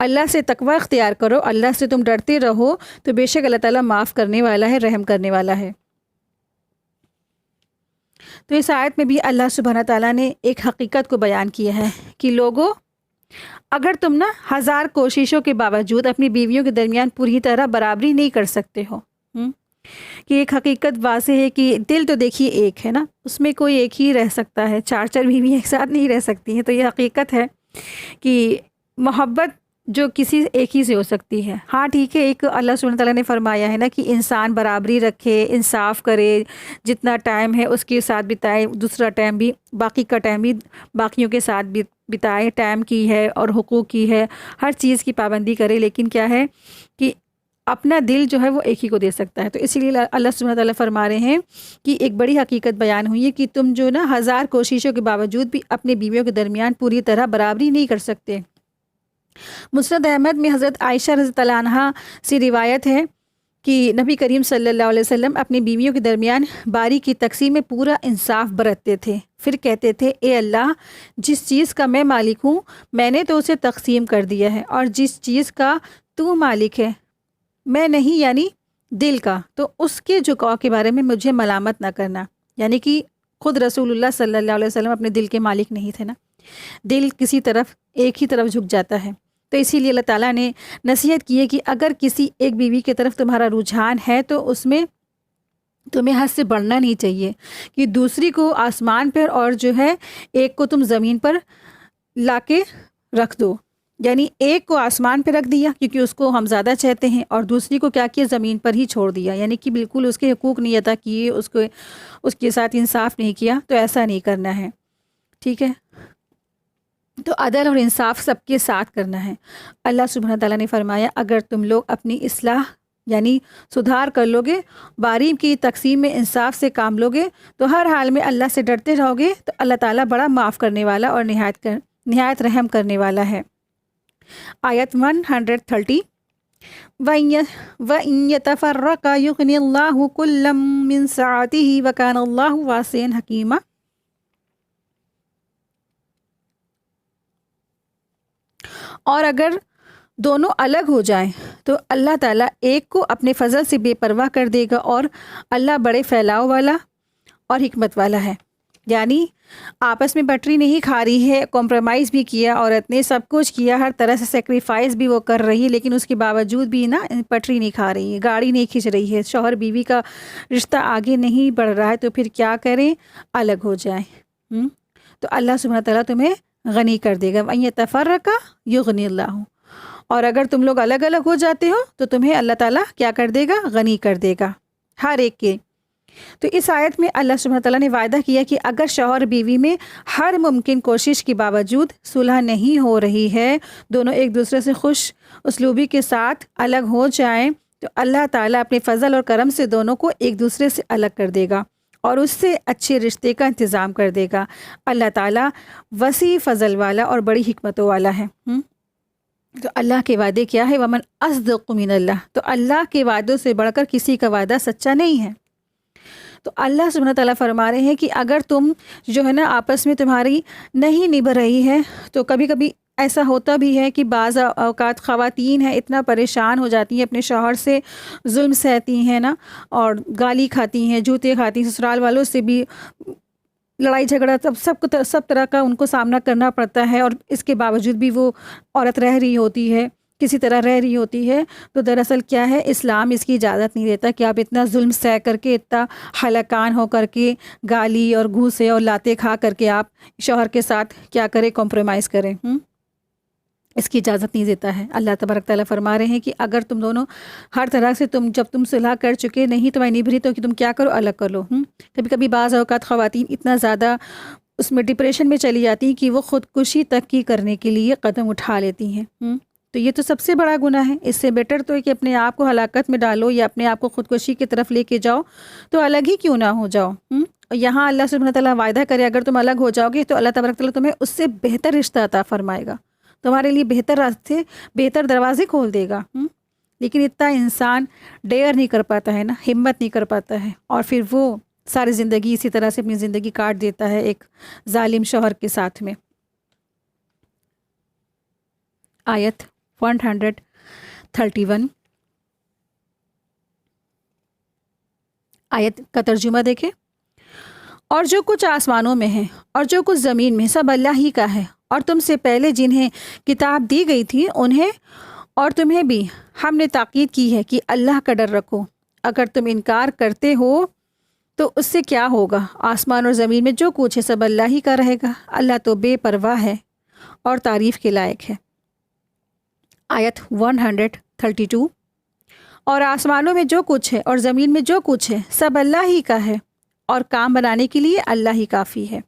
اللہ سے تقوی اختیار کرو، اللہ سے تم ڈرتے رہو، تو بے شک اللہ تعالیٰ معاف کرنے والا ہے، رحم کرنے والا ہے۔ تو اس آیت میں بھی اللہ سبحانہ تعالیٰ نے ایک حقیقت کو بیان کیا ہے کہ لوگوں، اگر تم 1000 کوششوں کے باوجود اپنی بیویوں کے درمیان پوری طرح برابری نہیں کر سکتے ہو، کہ ایک حقیقت واضح ہے کہ دل تو دیکھیے ایک ہے نا، اس میں کوئی ایک ہی رہ سکتا ہے، 4 بیوی ایک ساتھ نہیں رہ سکتی ہیں، تو یہ حقیقت ہے کہ محبت جو کسی ایک ہی سے ہو سکتی ہے۔ ہاں ٹھیک ہے، ایک اللہ سبحانہ تعالیٰ نے فرمایا ہے نا کہ انسان برابری رکھے، انصاف کرے، جتنا ٹائم ہے اس کے ساتھ بتائے، دوسرا ٹائم بھی، باقی کا ٹائم بھی باقیوں کے ساتھ بتائے، ٹائم کی ہے اور حقوق کی ہے، ہر چیز کی پابندی کرے، لیکن کیا ہے کہ اپنا دل جو ہے وہ ایک ہی کو دے سکتا ہے۔ تو اسی لیے اللہ سبحانہ تعالیٰ فرما رہے ہیں کہ ایک بڑی حقیقت بیان ہوئی ہے کہ تم جو 1000 کوششوں کے باوجود بھی اپنے بیویوں کے درمیان پوری طرح برابری نہیں کر سکتے۔ مسند احمد میں حضرت عائشہ رضی اللہ عنہا سے روایت ہے کہ نبی کریم صلی اللہ علیہ وسلم اپنی بیویوں کے درمیان باری کی تقسیم میں پورا انصاف برتتے تھے، پھر کہتے تھے اے اللہ، جس چیز کا میں مالک ہوں میں نے تو اسے تقسیم کر دیا ہے، اور جس چیز کا تو مالک ہے میں نہیں، یعنی دل کا، تو اس کے جھکاؤ کے بارے میں مجھے ملامت نہ کرنا۔ یعنی کہ خود رسول اللہ صلی اللہ علیہ وسلم اپنے دل کے مالک نہیں تھے نا، دل کسی طرف ایک ہی طرف جھک جاتا ہے، تو اسی لیے اللہ تعالیٰ نے نصیحت کی ہے کہ اگر کسی ایک بیوی کی طرف تمہارا رجحان ہے تو اس میں تمہیں حد سے بڑھنا نہیں چاہیے کہ دوسری کو آسمان پر اور جو ہے ایک کو تم زمین پر لا کے رکھ دو، یعنی ایک کو آسمان پہ رکھ دیا کیونکہ اس کو ہم زیادہ چاہتے ہیں، اور دوسری کو کیا کیا، زمین پر ہی چھوڑ دیا، یعنی کہ بالکل اس کے حقوق نہیں ادا کیے، اس کے ساتھ انصاف نہیں کیا، تو ایسا نہیں کرنا ہے، ٹھیک ہے۔ تو عدل اور انصاف سب کے ساتھ کرنا ہے۔ اللہ سبحانہ تعالیٰ نے فرمایا اگر تم لوگ اپنی اصلاح یعنی سدھار کر لو گے، باری کی تقسیم میں انصاف سے کام لو گے، تو ہر حال میں اللہ سے ڈرتے رہو گے، تو اللہ تعالیٰ بڑا معاف کرنے والا اور نہایت رحم کرنے والا ہے۔ آیت 130، وَإِن يَتَفَرَّقَا يُغْنِ اللَّهُ كُلًّا مِّن سَعَتِهِ وَكَانَ اللَّهُ وَاسِعًا حَكِيمًا۔ اور اگر دونوں الگ ہو جائیں تو اللہ تعالیٰ ایک کو اپنے فضل سے بے پرواہ کر دے گا، اور اللہ بڑے پھیلاؤ والا اور حکمت والا ہے۔ یعنی آپس میں بٹری نہیں کھا رہی ہے، کمپرومائز بھی کیا، عورت نے سب کچھ کیا، ہر طرح سے سیکریفائز بھی وہ کر رہی ہے، لیکن اس کے باوجود بھی پٹری نہیں کھا رہی ہے، گاڑی نہیں کھنچ رہی ہے، شوہر بیوی کا رشتہ آگے نہیں بڑھ رہا ہے، تو پھر کیا کریں؟ الگ ہو جائیں۔ تو اللہ سبحانہ تعالیٰ تمہیں غنی کر دے گا۔ وَإِن يَتَفَرَّقَا يُغْنِ اللَّهُ، اور اگر تم لوگ الگ الگ ہو جاتے ہو تو تمہیں اللہ تعالیٰ کیا کر دے گا؟ غنی کر دے گا ہر ایک کے۔ تو اس آیت میں اللہ سبحانہ تعالیٰ نے وعدہ کیا کہ اگر شوہر بیوی میں ہر ممکن کوشش کے باوجود صلح نہیں ہو رہی ہے، دونوں ایک دوسرے سے خوش اسلوبی کے ساتھ الگ ہو جائیں، تو اللہ تعالیٰ اپنے فضل اور کرم سے دونوں کو ایک دوسرے سے الگ کر دے گا اور اس سے اچھے رشتے کا انتظام کر دے گا۔ اللہ تعالیٰ وسیع فضل والا اور بڑی حکمتوں والا ہے۔ تو اللہ کے وعدے کیا ہے؟ ومن اصدق من اللہ، تو اللہ کے وعدوں سے بڑھ کر کسی کا وعدہ سچا نہیں ہے۔ تو اللہ سبحانہ تعالیٰ فرما رہے ہیں کہ اگر تم جو ہے نا آپس میں تمہاری نہیں نبھ رہی ہے، تو کبھی کبھی ایسا ہوتا بھی ہے کہ بعض اوقات خواتین ہیں اتنا پریشان ہو جاتی ہیں، اپنے شوہر سے ظلم سہتی ہیں نا، اور گالی کھاتی ہیں، جوتے کھاتی ہیں، سسرال والوں سے بھی لڑائی جھگڑا سب طرح کا ان کو سامنا کرنا پڑتا ہے، اور اس کے باوجود بھی وہ عورت رہ رہی ہوتی ہے، کسی طرح رہ رہی ہوتی ہے۔ تو دراصل کیا ہے، اسلام اس کی اجازت نہیں دیتا کہ آپ اتنا ظلم سہ کر کے، اتنا ہلاکان ہو کر کے، گالی اور گھوسے اور لاتے کھا کر کے آپ شوہر کے ساتھ کیا کریں، کمپرومائز کریں۔ اس کی اجازت نہیں دیتا ہے۔ اللہ تبارک تعالیٰ فرما رہے ہیں کہ اگر تم دونوں ہر طرح سے جب تم صلح کر چکے نہیں تمہیں نبھ رہی، تو کہ تم کیا کرو، الگ کر لو۔ کبھی کبھی بعض اوقات خواتین اتنا زیادہ اس میں ڈپریشن میں چلی جاتی ہیں کہ وہ خودکشی تک کی کرنے کے لیے قدم اٹھا لیتی ہیں۔ تو یہ تو سب سے بڑا گناہ ہے۔ اس سے بیٹر تو ہے کہ اپنے آپ کو ہلاکت میں ڈالو یا اپنے آپ کو خودکشی کی طرف لے کے جاؤ، تو الگ ہی کیوں نہ ہو جاؤ۔ یہاں اللہ سبحانہ تعالیٰ وعدہ کرے اگر تم الگ ہو جاؤ گے تو اللہ تبارک تعالیٰ تمہیں اس سے بہتر رشتہ عطا فرمائے گا، تمہارے لیے بہتر راستے، بہتر دروازے کھول دے گا۔ لیکن اتنا انسان ڈیئر نہیں کر پاتا ہے نا، ہمت نہیں کر پاتا ہے، اور پھر وہ ساری زندگی اسی طرح سے اپنی زندگی کاٹ دیتا ہے ایک ظالم شوہر کے ساتھ میں۔ آیت 131، آیت کا ترجمہ دیکھیں۔ اور جو کچھ آسمانوں میں ہے اور جو کچھ زمین میں، سب اللہ ہی کا ہے، اور تم سے پہلے جنہیں کتاب دی گئی تھی انہیں اور تمہیں بھی ہم نے تاکید کی ہے کہ اللہ کا ڈر رکھو۔ اگر تم انکار کرتے ہو تو اس سے کیا ہوگا؟ آسمان اور زمین میں جو کچھ ہے سب اللہ ہی کا رہے گا۔ اللہ تو بے پرواہ ہے اور تعریف کے لائق ہے۔ آیت 132، اور آسمانوں میں جو کچھ ہے اور زمین میں جو کچھ ہے سب اللہ ہی کا ہے، اور کام بنانے کے لیے اللہ ہی کافی ہے۔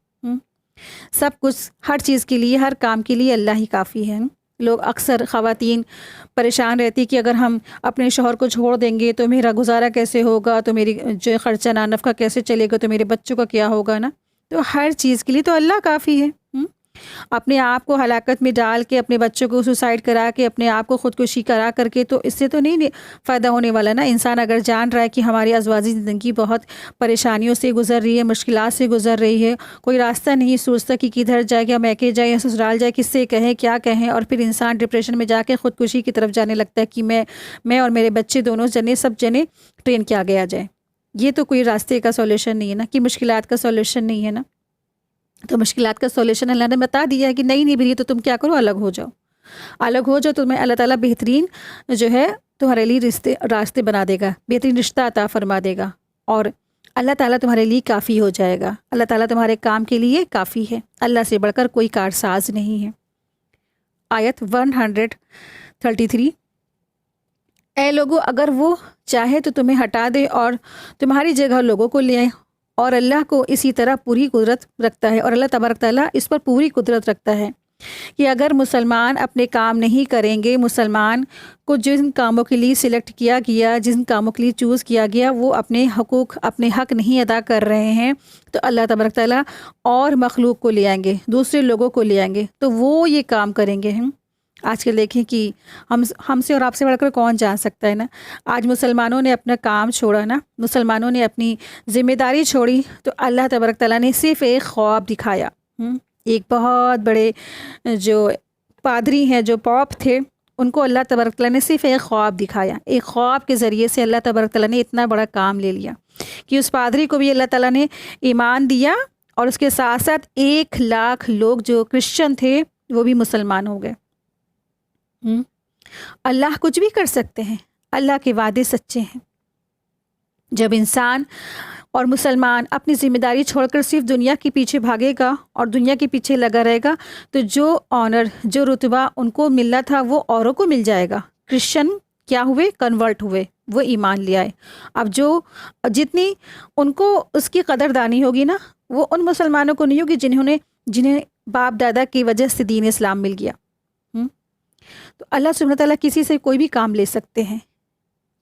سب کچھ، ہر چیز کے لیے، ہر کام کے لیے اللہ ہی کافی ہے۔ لوگ اکثر خواتین پریشان رہتی کہ اگر ہم اپنے شوہر کو چھوڑ دیں گے تو میرا گزارا کیسے ہوگا، تو میری جو خرچہ نفقہ کیسے چلے گا، تو میرے بچوں کا کیا ہوگا نا۔ تو ہر چیز کے لیے تو اللہ کافی ہے۔ اپنے آپ کو ہلاکت میں ڈال کے، اپنے بچوں کو سوسائڈ کرا کے، اپنے آپ کو خودکشی کرا کر کے، تو اس سے تو نہیں فائدہ ہونے والا نا۔ انسان اگر جان رہا ہے کہ ہماری ازواجی زندگی بہت پریشانیوں سے گزر رہی ہے، مشکلات سے گزر رہی ہے، کوئی راستہ نہیں سوچتا کہ کدھر جائے، یا میکے جائے یا سسرال جائے، کس سے کہیں کیا کہیں، اور پھر انسان ڈپریشن میں جا کے خودکشی کی طرف جانے لگتا ہے کہ میں اور میرے بچے دونوں جنے، سب جنے ٹرین کے آگے آ جائیں۔ یہ تو کوئی راستے کا سولوشن نہیں ہے نا، کہ مشکلات کا سولوشن نہیں ہے نا۔ تو مشکلات کا سولوشن اللہ نے بتا دیا ہے کہ نہیں نبھ رہی تو تم کیا کرو، الگ ہو جاؤ، الگ ہو جاؤ۔ تمہیں اللہ تعالیٰ بہترین جو ہے تمہارے لیے راستے بنا دے گا، بہترین رشتہ عطا فرما دے گا، اور اللہ تعالیٰ تمہارے لیے کافی ہو جائے گا۔ اللہ تعالیٰ تمہارے کام کے لیے کافی ہے، اللہ سے بڑھ کر کوئی کارساز نہیں ہے۔ آیت 133، اے لوگو اگر وہ چاہے تو تمہیں ہٹا دے اور تمہاری جگہ لوگوں کو لے آئے، اور اللہ کو اسی طرح پوری قدرت رکھتا ہے، اور اللہ تبارک تعالیٰ اس پر پوری قدرت رکھتا ہے کہ اگر مسلمان اپنے کام نہیں کریں گے، مسلمان کو جن کاموں کے لیے سلیکٹ کیا گیا، جن کاموں کے لیے چوز کیا گیا، وہ اپنے حقوق، اپنے حق نہیں ادا کر رہے ہیں، تو اللہ تبارک تعالیٰ اور مخلوق کو لے آئیں گے، دوسرے لوگوں کو لے آئیں گے، تو وہ یہ کام کریں گے۔ آج کل دیکھیں کہ ہم سے اور آپ سے بڑھ کر کون جان سکتا ہے نا۔ آج مسلمانوں نے اپنا کام چھوڑا نا، مسلمانوں نے اپنی ذمہ داری چھوڑی، تو اللہ تبارک تعالیٰ نے صرف ایک خواب دکھایا۔ ایک بہت بڑے جو پادری ہیں، جو پوپ تھے، ان کو اللہ تبارک تعالیٰ نے صرف ایک خواب دکھایا۔ ایک خواب کے ذریعے سے اللہ تبارک تعالیٰ نے اتنا بڑا کام لے لیا کہ اس پادری کو بھی اللہ تعالیٰ نے ایمان دیا، اور اس کے ساتھ ساتھ 1,00,000 لوگ جو کرسچن تھے وہ بھی مسلمان ہو گئے۔ اللہ کچھ بھی کر سکتے ہیں، اللہ کے وعدے سچے ہیں۔ جب انسان اور مسلمان اپنی ذمہ داری چھوڑ کر صرف دنیا کے پیچھے بھاگے گا اور دنیا کے پیچھے لگا رہے گا، تو جو آنر، جو رتبہ ان کو ملنا تھا وہ اوروں کو مل جائے گا۔ کرسچن کیا ہوئے؟ کنورٹ ہوئے، وہ ایمان لے آئے۔ اب جو جتنی ان کو اس کی قدردانی ہوگی نا، وہ ان مسلمانوں کو نہیں ہوگی جنہیں باپ دادا کی وجہ سے دین اسلام مل گیا۔ تو اللہ سبحانہ تعالیٰ کسی سے کوئی بھی کام لے سکتے ہیں،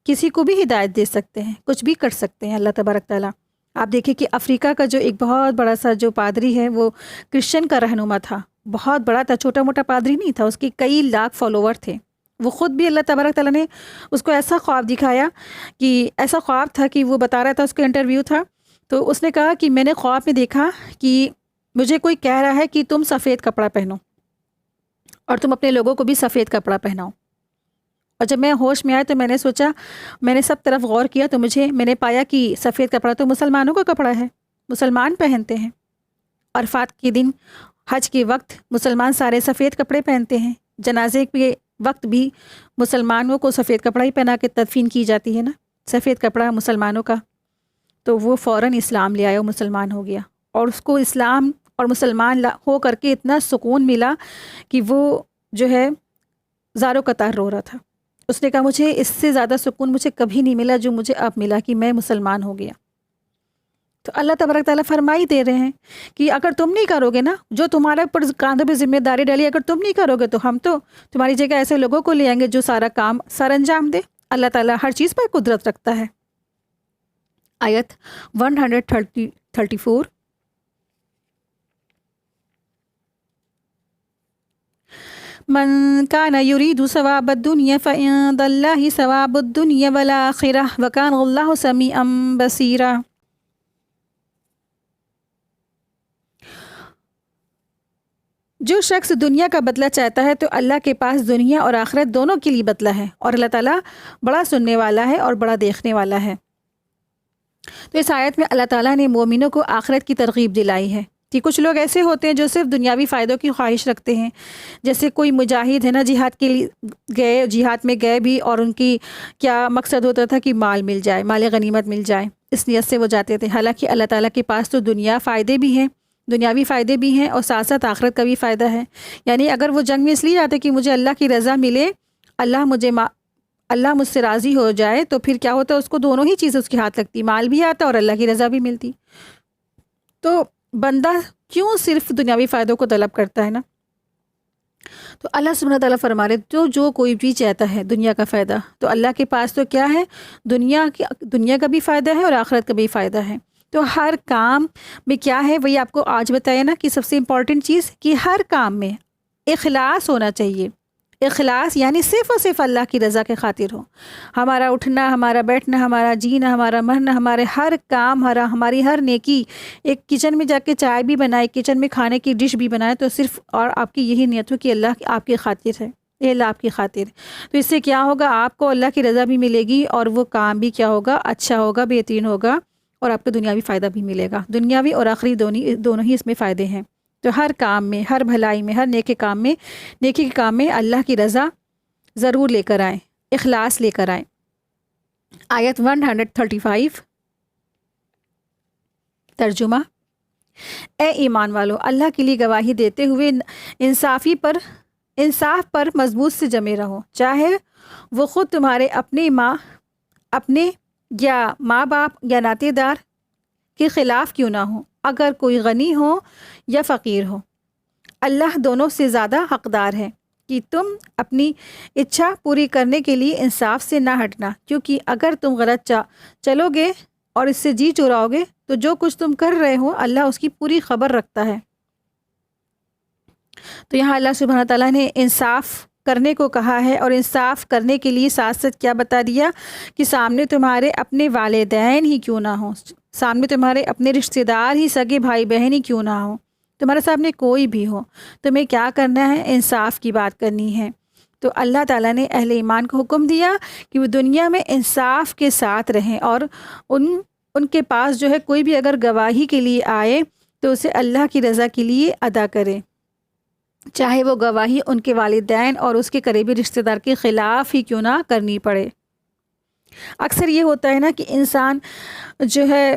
کسی کو بھی ہدایت دے سکتے ہیں، کچھ بھی کر سکتے ہیں اللہ تبارک تعالیٰ۔ آپ دیکھیں کہ افریقہ کا جو ایک بہت بڑا سا جو پادری ہے وہ کرسچن کا رہنما تھا، بہت بڑا تھا، چھوٹا موٹا پادری نہیں تھا، اس کے کئی لاکھ فالوور تھے۔ وہ خود بھی اللہ تبارک تعالیٰ نے اس کو ایسا خواب دکھایا کہ ایسا خواب تھا کہ وہ بتا رہا تھا، اس کا انٹرویو تھا، تو اس نے کہا کہ میں نے خواب میں دیکھا کہ مجھے کوئی کہہ رہا ہے کہ تم سفید کپڑا پہنو اور تم اپنے لوگوں کو بھی سفید کپڑا پہناؤ۔ اور جب میں ہوش میں آیا تو میں نے سوچا، میں نے سب طرف غور کیا تو میں نے پایا کہ سفید کپڑا تو مسلمانوں کا کپڑا ہے، مسلمان پہنتے ہیں۔ عرفات کے دن حج کے وقت مسلمان سارے سفید کپڑے پہنتے ہیں، جنازے کے وقت بھی مسلمانوں کو سفید کپڑا ہی پہنا کے تدفین کی جاتی ہے نا، سفید کپڑا مسلمانوں کا۔ تو وہ فوراً اسلام لے آیا، وہ مسلمان ہو گیا، اور اس کو اسلام اور مسلمان ہو کر کے اتنا سکون ملا کہ وہ جو ہے زاروں قطار رو رہا تھا۔ اس نے کہا مجھے اس سے زیادہ سکون مجھے کبھی نہیں ملا جو مجھے اب ملا کہ میں مسلمان ہو گیا۔ تو اللہ تبارک تعالیٰ فرمائی دے رہے ہیں کہ اگر تم نہیں کرو گے نا، جو تمہارے اوپر کاندھوں پہ ذمہ داری ڈالی، اگر تم نہیں کرو گے تو ہم تو تمہاری جگہ ایسے لوگوں کو لے آئیں گے جو سارا کام سر انجام دے۔ اللہ تعالیٰ ہر چیز پر قدرت رکھتا ہے۔ آیت 134، من کان یرید ثواب الدنیا فعند اللہ ثواب الدنیا والآخرہ وکان اللہ سمیعا بصیرا۔ جو شخص دنیا کا بدلہ چاہتا ہے تو اللہ کے پاس دنیا اور آخرت دونوں کے لیے بدلہ ہے، اور اللہ تعالیٰ بڑا سننے والا ہے اور بڑا دیکھنے والا ہے۔ تو اس آیت میں اللہ تعالیٰ نے مومنوں کو آخرت کی ترغیب دلائی ہے کہ کچھ لوگ ایسے ہوتے ہیں جو صرف دنیاوی فائدوں کی خواہش رکھتے ہیں، جیسے کوئی مجاہد ہے نا، جہاد کے لیے گئے، جہاد میں گئے بھی، اور ان کی کیا مقصد ہوتا تھا کہ مال مل جائے، مال غنیمت مل جائے، اس نیت سے وہ جاتے تھے۔ حالانکہ اللہ تعالیٰ کے پاس تو دنیا فائدے بھی ہیں، دنیاوی فائدے بھی ہیں، اور ساتھ ساتھ آخرت کا بھی فائدہ ہے۔ یعنی اگر وہ جنگ میں اس لیے جاتے کہ مجھے اللہ کی رضا ملے، اللہ مجھ سے راضی ہو جائے، تو پھر کیا ہوتا ہے، اس کو دونوں ہی چیزیں اس کے ہاتھ لگتی، مال بھی آتا اور اللہ کی رضا بھی ملتی۔ تو بندہ کیوں صرف دنیاوی فائدوں کو طلب کرتا ہے نا؟ تو اللہ سبحانہ تعالیٰ فرما رہے جو کوئی بھی چاہتا ہے دنیا کا فائدہ، تو اللہ کے پاس تو کیا ہے، دنیا کا بھی فائدہ ہے اور آخرت کا بھی فائدہ ہے۔ تو ہر کام میں کیا ہے، وہی آپ کو آج بتایا نا کہ سب سے امپورٹنٹ چیز کہ ہر کام میں اخلاص ہونا چاہیے۔ اخلاص یعنی صرف اور صرف اللہ کی رضا کے خاطر ہو۔ ہمارا اٹھنا، ہمارا بیٹھنا، ہمارا جینا، ہمارا مرنا، ہمارے ہر کام، ہماری ہر نیکی، ایک کچن میں جا کے چائے بھی بنائے، کچن میں کھانے کی ڈش بھی بنائے، تو صرف اور آپ کی یہی نیت ہو کہ اللہ آپ کی خاطر ہے، یہ اللہ آپ کی خاطر۔ تو اس سے کیا ہوگا، آپ کو اللہ کی رضا بھی ملے گی، اور وہ کام بھی کیا ہوگا، اچھا ہوگا، بہترین ہوگا، اور آپ کو دنیاوی فائدہ بھی ملے گا۔ دنیاوی اور آخری دونوں ہی اس میں فائدے ہیں۔ تو ہر کام میں، ہر بھلائی میں، ہر نیکی کے کام میں اللہ کی رضا ضرور لے کر آئیں، اخلاص لے کر آئیں۔ آیت 135 ترجمہ: اے ایمان والو، اللہ کے لیے گواہی دیتے ہوئے انصاف پر مضبوط سے جمے رہو، چاہے وہ خود تمہارے اپنے یا ماں باپ یا ناطے دار کے خلاف کیوں نہ ہو، اگر کوئی غنی ہو یا فقیر ہو۔ اللہ دونوں سے زیادہ حقدار ہے کہ تم اپنی اچھا پوری کرنے کے لیے انصاف سے نہ ہٹنا، کیونکہ اگر تم غلط چلو گے اور اس سے جی چراؤ گے تو جو کچھ تم کر رہے ہو اللہ اس کی پوری خبر رکھتا ہے۔ تو یہاں اللہ سبحانہ تعالیٰ نے انصاف کرنے کو کہا ہے، اور انصاف کرنے کے لیے ساتھ ساتھ کیا بتا دیا کہ سامنے تمہارے اپنے والدین ہی کیوں نہ ہوں، سامنے تمہارے اپنے رشتہ دار ہی، سگے بھائی بہن ہی کیوں نہ ہوں، تمہارے سامنے کوئی بھی ہو، تمہیں کیا کرنا ہے، انصاف کی بات کرنی ہے۔ تو اللہ تعالیٰ نے اہل ایمان کو حکم دیا کہ وہ دنیا میں انصاف کے ساتھ رہیں، اور ان کے پاس جو ہے کوئی بھی اگر گواہی کے لیے آئے تو اسے اللہ کی رضا کے لیے ادا کرے، چاہے وہ گواہی ان کے والدین اور اس کے قریبی رشتہ دار کے خلاف ہی کیوں نہ کرنی پڑے۔ اکثر یہ ہوتا ہے نا کہ انسان جو ہے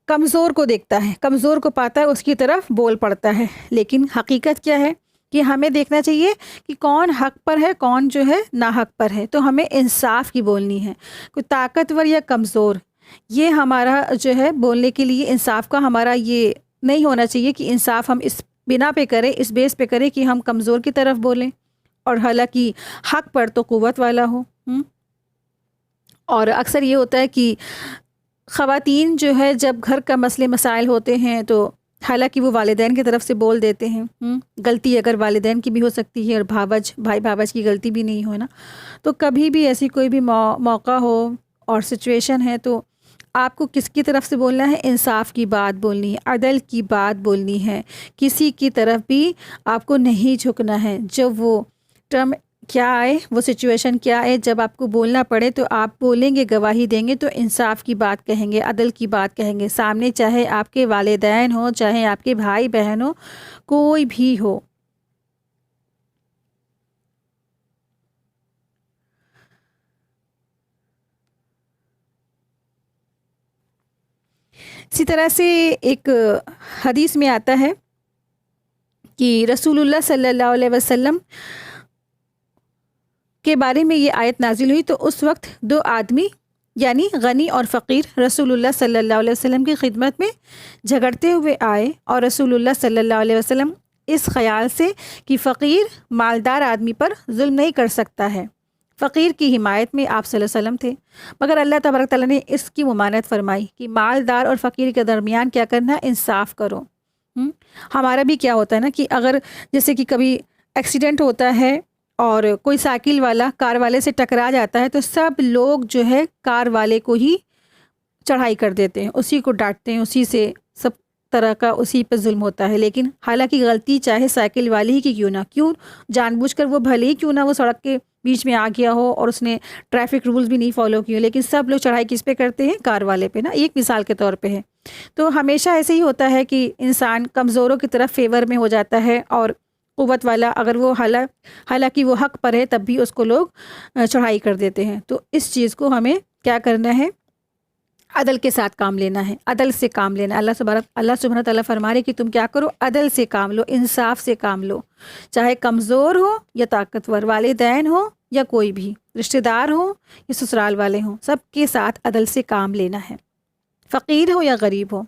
کمزور کو دیکھتا ہے، کمزور کو پاتا ہے، اس کی طرف بول پڑتا ہے، لیکن حقیقت کیا ہے کہ ہمیں دیکھنا چاہیے کہ کون حق پر ہے، کون جو ہے ناحق پر ہے، تو ہمیں انصاف کی بولنی ہے۔ کوئی طاقتور یا کمزور، یہ ہمارا جو ہے بولنے کے لیے انصاف کا ہمارا یہ نہیں ہونا چاہیے کہ انصاف ہم اس بنا پہ کریں، اس بیس پہ کریں کہ ہم کمزور کی طرف بولیں، اور حالانکہ حق پر تو قوت والا ہو۔ اور اکثر یہ ہوتا ہے کہ خواتین جو ہے جب گھر کا مسئلے مسائل ہوتے ہیں تو حالانکہ وہ والدین کی طرف سے بول دیتے ہیں، غلطی اگر والدین کی بھی ہو سکتی ہے اور بھائی بھاوج کی غلطی بھی نہیں ہو نا، تو کبھی بھی ایسی کوئی بھی موقع ہو اور سچویشن ہے تو آپ کو کس کی طرف سے بولنا ہے؟ انصاف کی بات بولنی ہے، عدل کی بات بولنی ہے، کسی کی طرف بھی آپ کو نہیں جھکنا ہے۔ جب وہ ٹرم کیا آئے، وہ سچویشن کیا آئے، جب آپ کو بولنا پڑے تو آپ بولیں گے، گواہی دیں گے تو انصاف کی بات کہیں گے، عدل کی بات کہیں گے، سامنے چاہے آپ کے والدین ہوں، چاہے آپ کے بھائی بہن ہوں، کوئی بھی ہو۔ اسی طرح سے ایک حدیث میں آتا ہے کہ رسول اللہ صلی اللہ علیہ وسلم کے بارے میں یہ آیت نازل ہوئی تو اس وقت دو آدمی یعنی غنی اور فقیر رسول اللہ صلی اللہ علیہ وسلم کی خدمت میں جھگڑتے ہوئے آئے، اور رسول اللہ صلی اللہ علیہ وسلم اس خیال سے کہ فقیر مالدار آدمی پر ظلم نہیں کر سکتا ہے، فقیر کی حمایت میں آپ صلی اللہ علیہ وسلم تھے، مگر اللہ تبارک تعالیٰ نے اس کی ممانعت فرمائی کہ مالدار اور فقیر کے درمیان کیا کرنا ہے؟ انصاف کرو۔ ہمارا بھی کیا ہوتا ہے نا کہ اگر جیسے کہ کبھی ایکسیڈنٹ ہوتا ہے اور کوئی سائیکل والا کار والے سے ٹکرا جاتا ہے تو سب لوگ جو ہے کار والے کو ہی چڑھائی کر دیتے ہیں، اسی کو ڈانٹتے ہیں، اسی سے سب طرح کا اسی پہ ظلم ہوتا ہے، لیکن حالانکہ غلطی چاہے سائیکل والی ہی کی کیوں نہ، کیوں جان بوجھ کر وہ بھلے ہی کیوں نہ وہ سڑک کے بیچ میں آ گیا ہو اور اس نے ٹریفک رولز بھی نہیں فالو کیے، لیکن سب لوگ چڑھائی کس پہ کرتے ہیں؟ کار والے پہ نا، ایک مثال کے طور پہ ہے۔ تو ہمیشہ ایسے ہی ہوتا ہے کہ انسان کمزوروں کی طرف فیور میں ہو جاتا ہے، اور قوت والا اگر وہ حالانکہ وہ حق پر ہے تب بھی اس کو لوگ چڑھائی کر دیتے ہیں۔ تو اس چیز کو ہمیں کیا کرنا ہے؟ عدل کے ساتھ کام لینا ہے، عدل سے کام لینا ہے۔ اللہ سبحانہ تعالیٰ فرما رہے کہ تم کیا کرو؟ عدل سے کام لو، انصاف سے کام لو، چاہے کمزور ہو یا طاقتور، والدین ہو یا کوئی بھی رشتہ دار ہو یا سسرال والے ہوں، سب کے ساتھ عدل سے کام لینا ہے، فقیر ہو یا غریب ہو۔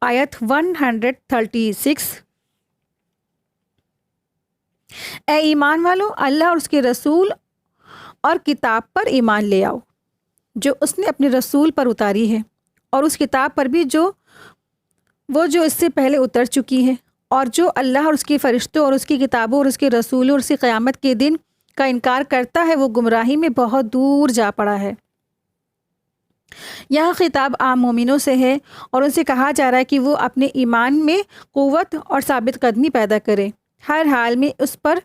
آیت 136، اے ایمان والو، اللہ اور اس کے رسول اور کتاب پر ایمان لے آؤ جو اس نے اپنے رسول پر اتاری ہے، اور اس کتاب پر بھی جو اس سے پہلے اتر چکی ہے، اور جو اللہ اور اس کے فرشتوں اور اس کی کتابوں اور اس کے رسولوں اور اس کی قیامت کے دن کا انکار کرتا ہے وہ گمراہی میں بہت دور جا پڑا ہے۔ یہاں خطاب عام مومنوں سے ہے اور ان سے کہا جا رہا ہے کہ وہ اپنے ایمان میں قوت اور ثابت قدمی پیدا کریں، ہر حال میں اس پر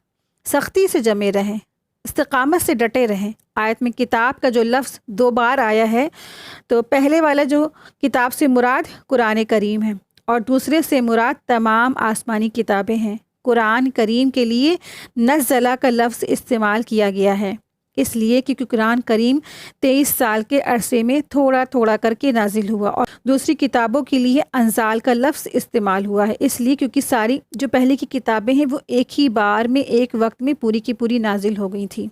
سختی سے جمے رہیں، استقامت سے ڈٹے رہیں۔ آیت میں کتاب کا جو لفظ 2 بار آیا ہے تو پہلے والا جو کتاب سے مراد قرآن کریم ہے، اور دوسرے سے مراد تمام آسمانی کتابیں ہیں۔ قرآن کریم کے لیے نزلہ کا لفظ استعمال کیا گیا ہے، اس لیے کیونکہ قرآن کریم 23 سال کے عرصے میں تھوڑا تھوڑا کر کے نازل ہوا، اور دوسری کتابوں کے لیے انزال کا لفظ استعمال ہوا ہے، اس لیے کیونکہ ساری جو پہلے کی کتابیں ہیں وہ ایک ہی بار میں ایک وقت میں پوری کی پوری نازل ہو گئی تھی۔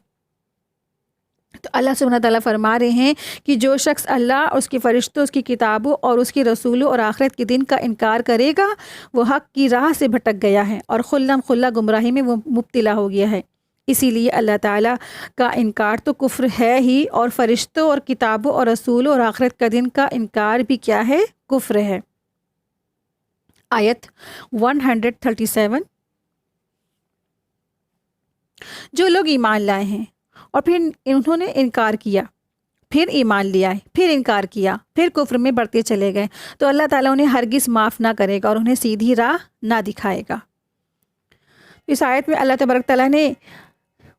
تو اللہ سبحانہ تعالیٰ فرما رہے ہیں کہ جو شخص اللہ، اس کے فرشتوں، اس کی کتابوں اور اس کے رسولوں اور آخرت کے دن کا انکار کرے گا وہ حق کی راہ سے بھٹک گیا ہے اور خلم خلا گمراہی میں وہ مبتلا ہو گیا ہے۔ اسی لیے اللہ تعالیٰ کا انکار تو کفر ہے ہی، اور فرشتوں اور کتابوں اور رسولوں اور آخرت کا دن کا انکار بھی کیا ہے؟ کفر ہے۔ آیت 137، جو لوگ ایمان لائے ہیں اور پھر انہوں نے انکار کیا، پھر ایمان لے آئے، پھر انکار کیا، پھر کفر میں بڑھتے چلے گئے، تو اللہ تعالیٰ انہیں ہرگز معاف نہ کرے گا اور انہیں سیدھی راہ نہ دکھائے گا۔ اس آیت میں اللہ تبارک تعالیٰ نے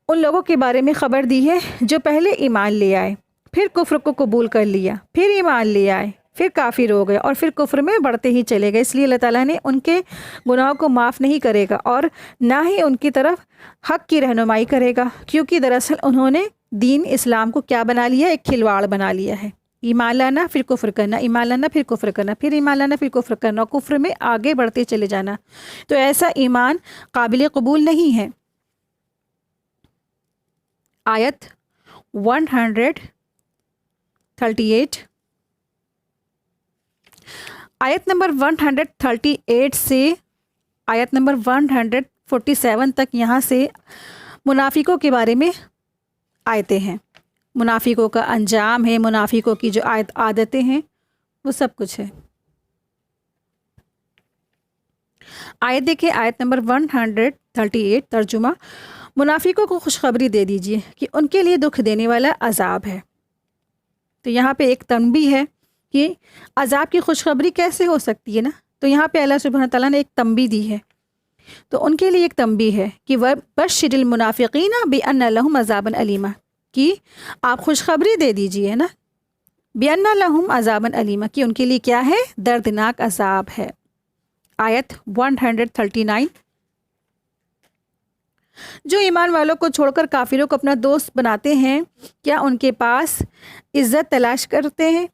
ان لوگوں کے بارے میں خبر دی ہے جو پہلے ایمان لے آئے، پھر کفر کو قبول کر لیا، پھر ایمان لے آئے، پھر کافر ہو گئے اور پھر کفر میں بڑھتے ہی چلے گئے۔ اس لیے اللہ تعالیٰ نے ان کے گناہوں کو معاف نہیں کرے گا اور نہ ہی ان کی طرف حق کی رہنمائی کرے گا، کیونکہ دراصل انہوں نے دین اسلام کو کیا بنا لیا؟ ایک کھلواڑ بنا لیا ہے۔ ایمان لانا پھر کفر کرنا، ایمان لانا پھر کفر کرنا، پھر ایمان لانا پھر کفر کرنا، اور کفر میں آگے بڑھتے چلے جانا، تو ایسا ایمان قابل قبول نہیں ہے۔ آیت 138، آیت نمبر 138 سے آیت نمبر 147 تک یہاں سے منافقوں کے بارے میں آیتیں ہیں۔ منافقوں کا انجام ہے، منافقوں کی جو عادتیں ہیں، وہ سب کچھ ہے۔ آیت دیکھیں، آیت نمبر 138، ترجمہ: منافقوں کو خوشخبری دے دیجیے کہ ان کے لیے دکھ دینے والا عذاب ہے۔ تو یہاں پہ ایک تنبیہ ہے کہ عذاب کی خوشخبری کیسے ہو سکتی ہے نا، تو یہاں پہ اللہ سبحانہ تعالیٰ نے ایک تنبیہ دی ہے، تو ان کے لیے ایک تنبیہ ہے کہ وَبَشِّرِ الْمُنَافِقِينَ بِأَنَّ لَهُمْ عَذَابًا أَلِيمًا، کہ آپ خوشخبری دے دیجیے نا، بِأَنَّ لَهُمْ عَذَابًا أَلِيمًا، کہ ان کے لیے کیا ہے؟ دردناک عذاب ہے۔ آیت 139، جو ایمان والوں کو چھوڑ کر کافروں کو اپنا دوست بناتے ہیں، کیا ان کے پاس عزت تلاش کرتے ہیں؟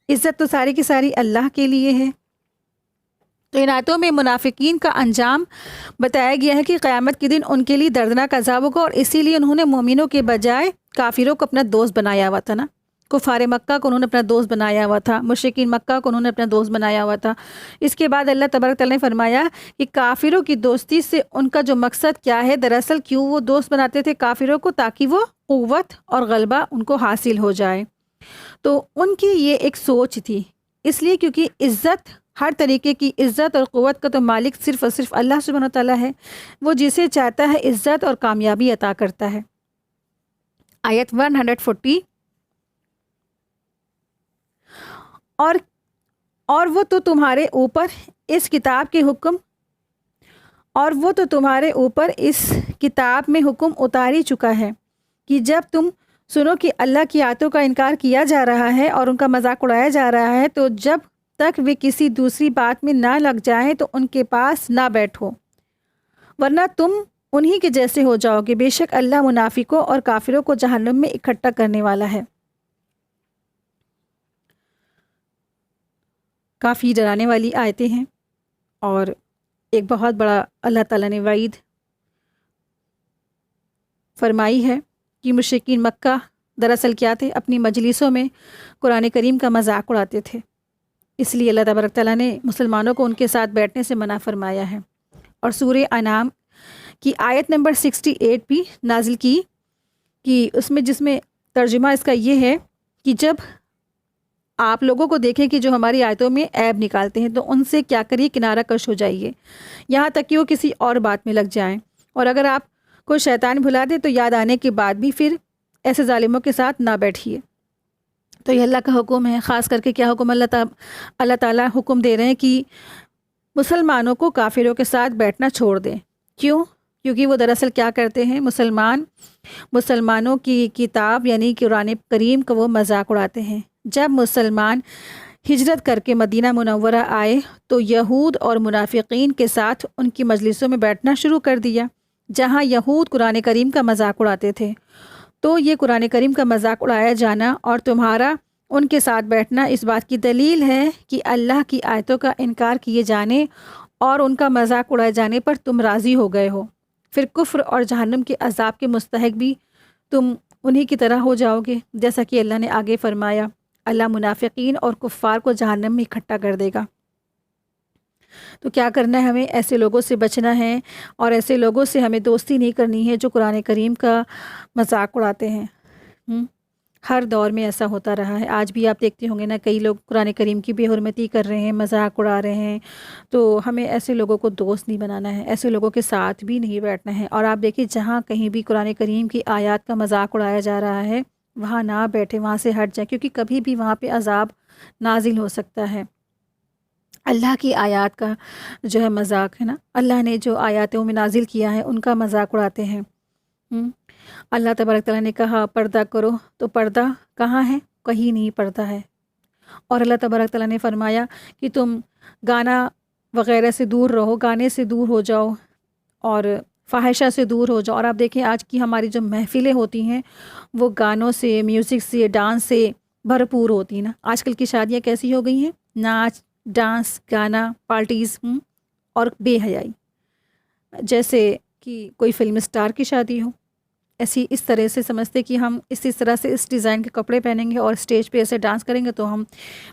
عزت تو ساری کی ساری اللہ کے لیے ہے۔ تو ان آیتوں میں منافقین کا انجام بتایا گیا ہے کہ قیامت کے دن ان کے لیے دردناک عذاب ہوگا، اور اسی لیے انہوں نے مومنوں کے بجائے کافروں کو اپنا دوست بنایا ہوا تھا نا، کفار مکہ کو انہوں نے اپنا دوست بنایا ہوا تھا، مشرکین مکہ کو انہوں نے اپنا دوست بنایا ہوا تھا۔ اس کے بعد اللہ تبارک تعالیٰ نے فرمایا کہ کافروں کی دوستی سے ان کا جو مقصد کیا ہے، دراصل کیوں وہ دوست بناتے تھے کافروں کو؟ تاکہ وہ قوت اور غلبہ ان کو حاصل ہو جائے۔ تو ان کی یہ ایک سوچ تھی، اس لیے کیونکہ عزت، ہر طریقے کی عزت اور قوت کا تو مالک صرف اور صرف اللہ سبحانہ تعالیٰ ہے، وہ جسے چاہتا ہے عزت اور کامیابی عطا کرتا ہے۔ آیت 140، اور وہ تو تمہارے اوپر اس کتاب کے حکم میں حکم اتاری چکا ہے کہ جب تم سنو کہ اللہ کی آیتوں کا انکار کیا جا رہا ہے اور ان کا مذاق اڑایا جا رہا ہے، تو جب تک وہ کسی دوسری بات میں نہ لگ جائیں تو ان کے پاس نہ بیٹھو، ورنہ تم انہی کے جیسے ہو جاؤ گے۔ بے شک اللہ منافقوں اور کافروں کو جہنم میں اکٹھا کرنے والا ہے۔ کافی ڈرانے والی آیتیں ہیں، اور ایک بہت بڑا اللہ تعالیٰ نے وعید فرمائی ہے کہ مشرکین مکہ دراصل کیا تھے؟ اپنی مجلسوں میں قرآن کریم کا مذاق اڑاتے تھے، اس لیے اللہ تبارک تعالیٰ نے مسلمانوں کو ان کے ساتھ بیٹھنے سے منع فرمایا ہے۔ اور سورہ انعام کی آیت نمبر 68 بھی نازل کی کہ جس میں ترجمہ اس کا یہ ہے کہ جب آپ لوگوں کو دیکھیں کہ جو ہماری آیتوں میں عیب نکالتے ہیں تو ان سے کیا کریے؟ کنارہ کش ہو جائیے، یہاں تک کہ وہ کسی اور بات میں لگ جائیں، اور اگر آپ کو شیطان بھلا دے تو یاد آنے کے بعد بھی پھر ایسے ظالموں کے ساتھ نہ بیٹھیے۔ تو یہ اللہ کا حکم ہے، خاص کر کے کیا حکم اللہ تعالیٰ حکم دے رہے ہیں کہ مسلمانوں کو کافروں کے ساتھ بیٹھنا چھوڑ دیں۔ کیوں؟ کیونکہ وہ دراصل کیا کرتے ہیں؟ مسلمانوں کی کتاب یعنی قرآن کریم کا وہ مذاق اڑاتے ہیں۔ جب مسلمان ہجرت کر کے مدینہ منورہ آئے تو یہود اور منافقین کے ساتھ ان کی مجلسوں میں بیٹھنا شروع کر دیا، جہاں یہود قرآن کریم کا مذاق اڑاتے تھے۔ تو یہ قرآن کریم کا مذاق اڑایا جانا اور تمہارا ان کے ساتھ بیٹھنا اس بات کی دلیل ہے کہ اللہ کی آیتوں کا انکار کیے جانے اور ان کا مذاق اڑائے جانے پر تم راضی ہو گئے ہو، پھر کفر اور جہنم کے عذاب کے مستحق بھی تم انہی کی طرح ہو جاؤ گے، جیسا کہ اللہ نے آگے فرمایا، اللہ منافقین اور کفار کو جہنم میں اکٹھا کر دے گا۔ تو کیا کرنا ہے؟ ہمیں ایسے لوگوں سے بچنا ہے، اور ایسے لوگوں سے ہمیں دوستی نہیں کرنی ہے جو قرآن کریم کا مذاق اڑاتے ہیں۔ ہر دور میں ایسا ہوتا رہا ہے، آج بھی آپ دیکھتے ہوں گے نا، کئی لوگ قرآن کریم کی بے حرمتی کر رہے ہیں، مذاق اڑا رہے ہیں۔ تو ہمیں ایسے لوگوں کو دوست نہیں بنانا ہے، ایسے لوگوں کے ساتھ بھی نہیں بیٹھنا ہے۔ اور آپ دیکھیں جہاں کہیں بھی قرآن کریم کی آیات کا مذاق اڑایا جا رہا ہے وہاں نہ بیٹھے، وہاں سے ہٹ جائیں، کیونکہ کبھی بھی وہاں پہ عذاب نازل ہو سکتا ہے۔ اللہ کی آیات کا جو ہے مذاق ہے نا، اللہ نے جو آیاتوں میں نازل کیا ہے ان کا مذاق اڑاتے ہیں۔ اللہ تبارک تعالیٰ نے کہا پردہ کرو، تو پردہ کہاں ہے؟ کہیں نہیں پردہ ہے۔ اور اللہ تبارک تعالیٰ نے فرمایا کہ تم گانا وغیرہ سے دور رہو، گانے سے دور ہو جاؤ اور فاحشہ سے دور ہو جاؤ۔ اور آپ دیکھیں آج کی ہماری جو محفلیں ہوتی ہیں وہ گانوں سے، میوزک سے، ڈانس سے بھرپور ہوتی ہیں نا۔ آج کل کی شادیاں کیسی ہو گئی ہیں؟ ناچ، ڈانس، گانا، پارٹیز اور بے حیائی، جیسے کہ کوئی فلم اسٹار کی شادی ہو۔ اس طرح سے سمجھتے کہ ہم اس طرح سے اس ڈیزائن کے کپڑے پہنیں گے اور اسٹیج پہ ایسے ڈانس کریں گے تو ہم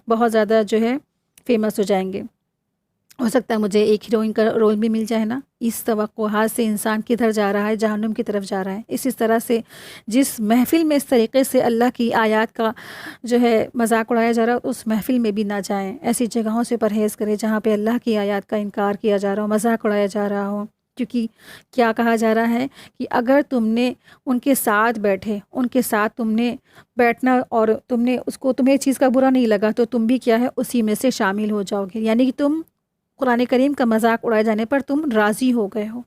بہت زیادہ جو ہے فیمس ہو جائیں گے۔ ہو سکتا ہے مجھے ایک ہیروئن کا رول بھی مل جائے نا. اس توقعات سے انسان کدھر جا رہا ہے؟ جہنم کی طرف جا رہا ہے. اسی طرح سے جس محفل میں اس طریقے سے اللہ کی آیات کا جو ہے مذاق اڑایا جا رہا ہے، اس محفل میں بھی نہ جائیں. ایسی جگہوں سے پرہیز کریں جہاں پہ اللہ کی آیات کا انکار کیا جا رہا ہو، مذاق اڑایا جا رہا ہو. کیونکہ کیا کہا جا رہا ہے کہ اگر تم نے ان کے ساتھ بیٹھے، ان کے ساتھ تم نے بیٹھنا اور تمہیں چیز کا برا نہیں لگا تو تم بھی کیا ہے اسی میں سے شامل ہو جاؤ گے. یعنی کہ تم قرآن کریم کا مذاق اڑائے جانے پر تم راضی ہو گئے ہو.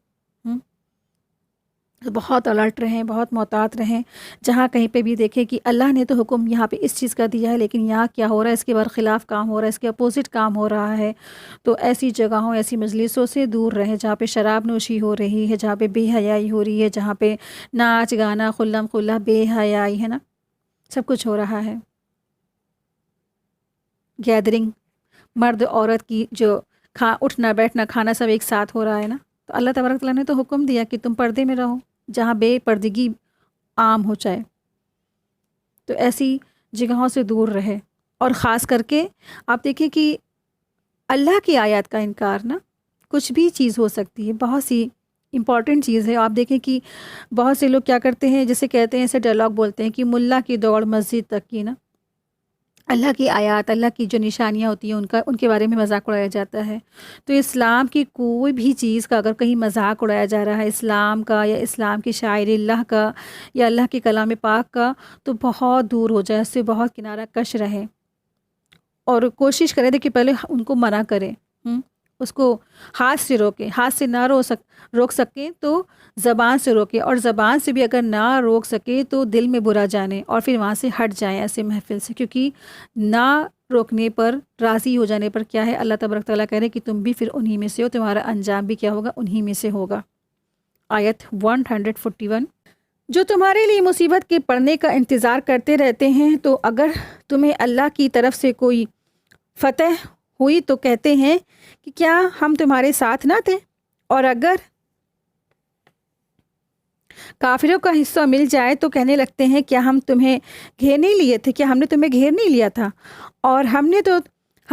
بہت الرٹ رہیں، بہت محتاط رہیں. جہاں کہیں پہ بھی دیکھیں کہ اللہ نے تو حکم یہاں پہ اس چیز کا دیا ہے، لیکن یہاں کیا ہو رہا ہے، اس کے برخلاف کام ہو رہا ہے، اس کے اپوزٹ کام ہو رہا ہے. تو ایسی جگہوں، ایسی مجلسوں سے دور رہیں جہاں پہ شراب نوشی ہو رہی ہے، جہاں پہ بے حیائی ہو رہی ہے، جہاں پہ ناچ گانا خلم خلا بے حیائی ہے نا، سب کچھ ہو رہا ہے. گیدرنگ مرد عورت کی جو اٹھنا بیٹھنا کھانا سب ایک ساتھ ہو رہا ہے نا. تو اللہ تبارک تعالیٰ نے تو حکم دیا کہ تم پردے میں رہو جہاں بے پردگی عام ہو جائے. تو ایسی جگہوں سے دور رہے. اور خاص کر کے آپ دیکھیں کہ اللہ کی آیات کا انکار نا کچھ بھی چیز ہو سکتی ہے، بہت سی امپورٹنٹ چیز ہے. آپ دیکھیں کہ بہت سے لوگ کیا کرتے ہیں، جیسے کہتے ہیں، ایسے ڈائلاگ بولتے ہیں کہ ملا کی دوڑ مسجد تک کی نا. اللہ کی آیات، اللہ کی جو نشانیاں ہوتی ہیں ان کے بارے میں مذاق اڑایا جاتا ہے. تو اسلام کی کوئی بھی چیز کا اگر کہیں مذاق اڑایا جا رہا ہے، اسلام کا یا اسلام کی شاعر اللہ کا یا اللہ کے کلام پاک کا، تو بہت دور ہو جائے، اس سے بہت کنارہ کش رہے اور کوشش کرے کہ پہلے ان کو منع کرے، اس کو ہاتھ سے روکے. ہاتھ سے نہ روک سکیں تو زبان سے روکے، اور زبان سے بھی اگر نہ روک سکے تو دل میں برا جانے اور پھر وہاں سے ہٹ جائیں ایسے محفل سے. کیونکہ نہ روکنے پر، راضی ہو جانے پر کیا ہے، اللہ تبارک تعالیٰ کہہ رہے کہ تم بھی پھر انہی میں سے ہو، تمہارا انجام بھی کیا ہوگا، انہی میں سے ہوگا. آیت 141. جو تمہارے لیے مصیبت کے پڑنے کا انتظار کرتے رہتے ہیں، تو اگر تمہیں اللہ کی طرف سے کوئی فتح ہوئی تو کہتے ہیں کہ کیا ہم تمہارے ساتھ نہ تھے، اور اگر کافروں کا حصہ مل جائے تو کہنے لگتے ہیں کیا ہم تمہیں گھیر نہیں لیے تھے، کیا ہم نے تمہیں گھیر نہیں لیا تھا، اور ہم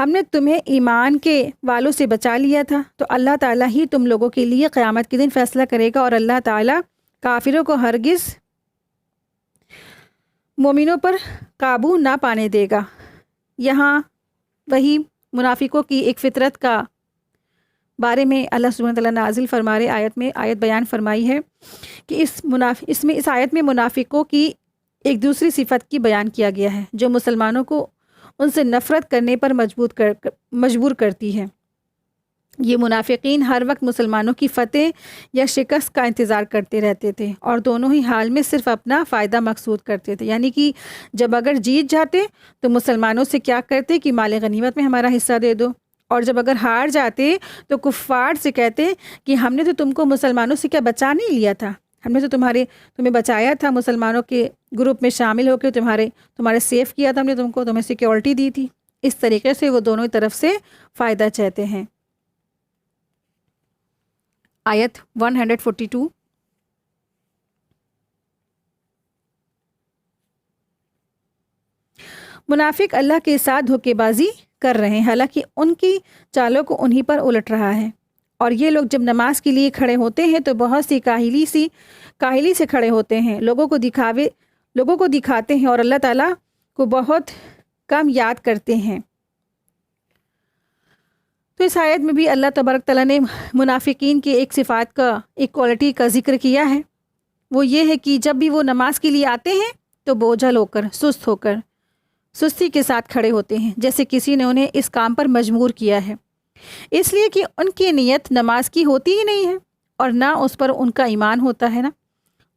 نے تمہیں ایمان کے والوں سے بچا لیا تھا. تو اللہ تعالیٰ ہی تم لوگوں کے لیے قیامت کے دن فیصلہ کرے گا، اور اللہ تعالیٰ کافروں کو ہرگز مومنوں پر قابو نہ پانے دے گا. یہاں وہی منافقوں کی ایک فطرت کا بارے میں اللہ سبحانہ تعالیٰ نازل فرما رہے آیت بیان فرمائی ہے کہ اس آیت میں منافقوں کی ایک دوسری صفت کی بیان کیا گیا ہے جو مسلمانوں کو ان سے نفرت کرنے پر مجبور کرتی ہے. یہ منافقین ہر وقت مسلمانوں کی فتح یا شکست کا انتظار کرتے رہتے تھے، اور دونوں ہی حال میں صرف اپنا فائدہ مقصود کرتے تھے. یعنی کہ جب اگر جیت جاتے تو مسلمانوں سے کیا کرتے کہ مال غنیمت میں ہمارا حصہ دے دو، اور جب اگر ہار جاتے تو کفار سے کہتے کہ ہم نے تو تم کو مسلمانوں سے کیا بچا نہیں لیا تھا، ہم نے تو تمہیں بچایا تھا، مسلمانوں کے گروپ میں شامل ہو کے تمہارے سیف کیا تھا، ہم نے تمہیں سیکیورٹی دی تھی. اس طریقے سے وہ دونوں طرف سے فائدہ چاہتے ہیں. آیت 142. منافق اللہ کے ساتھ دھوکے بازی کر رہے ہیں، حالانکہ ان کی چالوں کو انہی پر الٹ رہا ہے. اور یہ لوگ جب نماز کے لیے کھڑے ہوتے ہیں تو بہت سی کاہلی سے کھڑے ہوتے ہیں، لوگوں کو دکھاتے ہیں اور اللہ تعالیٰ کو بہت کم یاد کرتے ہیں. تو اس آیت میں بھی اللہ تبارک تعالیٰ نے منافقین کے ایک صفات کا، ایک کوالٹی کا ذکر کیا ہے. وہ یہ ہے کہ جب بھی وہ نماز کے لیے آتے ہیں تو بوجھل ہو کر، سستی کے ساتھ کھڑے ہوتے ہیں، جیسے کسی نے انہیں اس کام پر مجبور کیا ہے. اس لیے کہ ان کی نیت نماز کی ہوتی ہی نہیں ہے، اور نہ اس پر ان کا ایمان ہوتا ہے نا،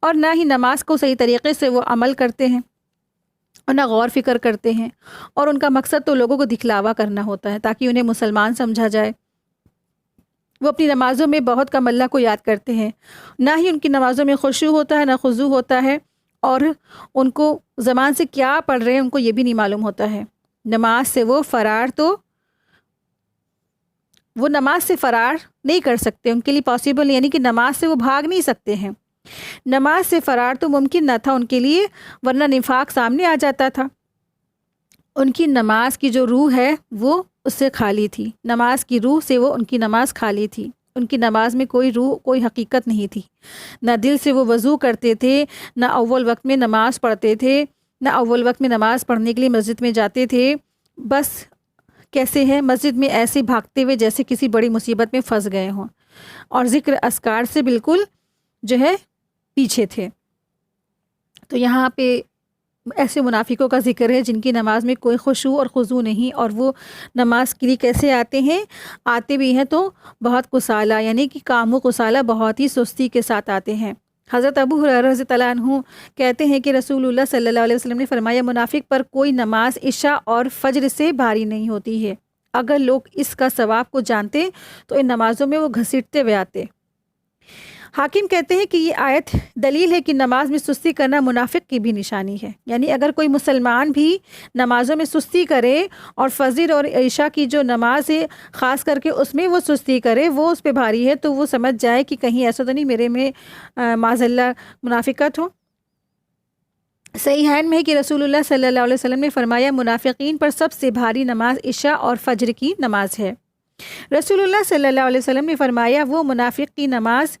اور نہ ہی نماز کو صحیح طریقے سے وہ عمل کرتے ہیں، اور نہ غور فکر کرتے ہیں. اور ان کا مقصد تو لوگوں کو دکھلاوا کرنا ہوتا ہے تاکہ انہیں مسلمان سمجھا جائے. وہ اپنی نمازوں میں بہت کم اللہ کو یاد کرتے ہیں، نہ ہی ان کی نمازوں میں خشوع ہوتا ہے، نہ خضوع ہوتا ہے، اور ان کو زبان سے کیا پڑھ رہے ہیں ان کو یہ بھی نہیں معلوم ہوتا ہے. نماز سے وہ نماز سے فرار نہیں کر سکتے، ان کے لیے پاسبل نہیں، یعنی کہ نماز سے وہ بھاگ نہیں سکتے ہیں. نماز سے فرار تو ممکن نہ تھا ان کے لیے، ورنہ نفاق سامنے آ جاتا تھا. ان کی نماز کی جو روح ہے وہ اس سے خالی تھی، نماز کی روح سے وہ ان کی نماز خالی تھی، ان کی نماز میں کوئی روح کوئی حقیقت نہیں تھی، نہ دل سے وہ وضو کرتے تھے، نہ اول وقت میں نماز پڑھتے تھے، نہ اول وقت میں نماز پڑھنے کے لیے مسجد میں جاتے تھے، بس کیسے ہے مسجد میں ایسے بھاگتے ہوئے جیسے کسی بڑی مصیبت میں پھنس گئے ہوں، اور ذکر اذکار سے بالکل جو ہے پیچھے تھے۔ تو یہاں پہ ایسے منافقوں کا ذکر ہے جن کی نماز میں کوئی خشوع اور خضوع نہیں، اور وہ نماز کے لیے کیسے آتے ہیں، آتے بھی ہیں تو بہت کسالہ، یعنی کہ کام و کسالہ بہت ہی سستی کے ساتھ آتے ہیں۔ حضرت ابو ہریرہ رضی اللہ عنہ کہتے ہیں کہ رسول اللہ صلی اللہ علیہ وسلم نے فرمایا، منافق پر کوئی نماز عشاء اور فجر سے بھاری نہیں ہوتی ہے، اگر لوگ اس کا ثواب کو جانتے تو ان نمازوں میں وہ گھسیٹتے ہوئے آتے۔ حاکم کہتے ہیں کہ یہ آیت دلیل ہے کہ نماز میں سستی کرنا منافق کی بھی نشانی ہے، یعنی اگر کوئی مسلمان بھی نمازوں میں سستی کرے اور فجر اور عشاء کی جو نماز ہے خاص کر کے اس میں وہ سستی کرے، وہ اس پہ بھاری ہے، تو وہ سمجھ جائے کہ کہیں ایسا تو نہیں میرے میں معاذ اللہ منافقت ہو۔ صحیحین میں ہے کہ رسول اللہ صلی اللہ علیہ وسلم نے فرمایا، منافقین پر سب سے بھاری نماز عشاء اور فجر کی نماز ہے۔ رسول اللہ صلی اللہ علیہ وسلم نے فرمایا، وہ منافقین کی نماز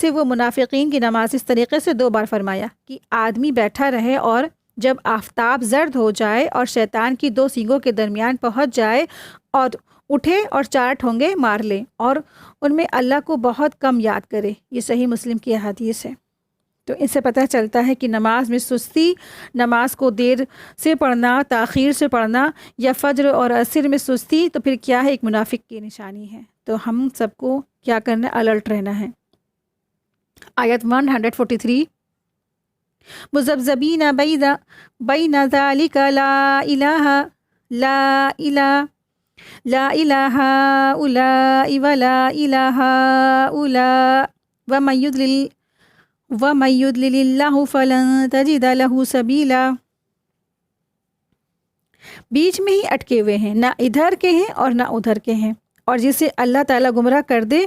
ہے، وہ منافقین کی نماز اس طریقے سے 2 بار فرمایا کہ آدمی بیٹھا رہے اور جب آفتاب زرد ہو جائے اور شیطان کی 2 سینگوں کے درمیان پہنچ جائے اور اٹھے اور 4 ٹھونگے مار لے اور ان میں اللہ کو بہت کم یاد کرے۔ یہ صحیح مسلم کی حدیث ہے۔ تو اس سے پتہ چلتا ہے کہ نماز میں سستی، نماز کو دیر سے پڑھنا، تاخیر سے پڑھنا، یا فجر اور عصر میں سستی، تو پھر کیا ہے، ایک منافق کی نشانی ہے۔ تو ہم سب کو کیا کرنا ہے، الرٹ رہنا ہے۔ آیت 143، مذبذبین بین ذالک لا الہ لا الہ لا الہ ہؤلاء ولا الہ ہؤلاء وَمَن يُضْلِلِ اللَّهُ فَلَن تَجِدَ لَهُ سَبِيلًا۔ بیچ میں ہی اٹکے ہوئے ہیں، نہ ادھر کے ہیں اور نہ ادھر کے ہیں، اور جسے اللہ تعالیٰ گمراہ کر دے،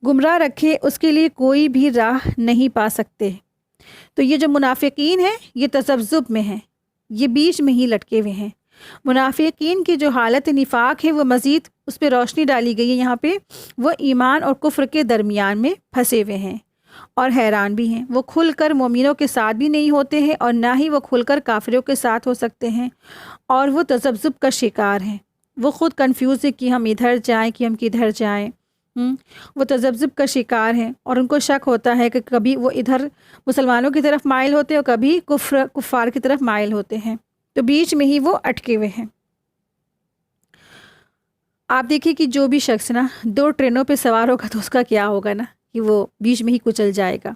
گمراہ رکھے، اس کے لیے کوئی بھی راہ نہیں پا سکتے۔ تو یہ جو منافقین ہیں یہ تذبذب میں ہیں، یہ بیچ میں ہی لٹکے ہوئے ہیں۔ منافقین کی جو حالت نفاق ہے وہ مزید اس پہ روشنی ڈالی گئی ہے یہاں پہ، وہ ایمان اور کفر کے درمیان میں پھنسے ہوئے ہیں اور حیران بھی ہیں۔ وہ کھل کر مومنوں کے ساتھ بھی نہیں ہوتے ہیں اور نہ ہی وہ کھل کر کافروں کے ساتھ ہو سکتے ہیں، اور وہ تذبذب کا شکار ہیں۔ وہ خود کنفیوز ہے کہ ہم ادھر جائیں کہ ہم کدھر جائیں۔ وہ تذبذب کا شکار ہیں اور ان کو شک ہوتا ہے کہ کبھی وہ ادھر مسلمانوں کی طرف مائل ہوتے ہیں اور کبھی کفار کی طرف مائل ہوتے ہیں، تو بیچ میں ہی وہ اٹکے ہوئے ہیں۔ آپ دیکھیں کہ جو بھی شخص نا 2 ٹرینوں پہ سوار ہوگا تو اس کا کیا ہوگا نا، کہ وہ بیچ میں ہی کچل جائے گا۔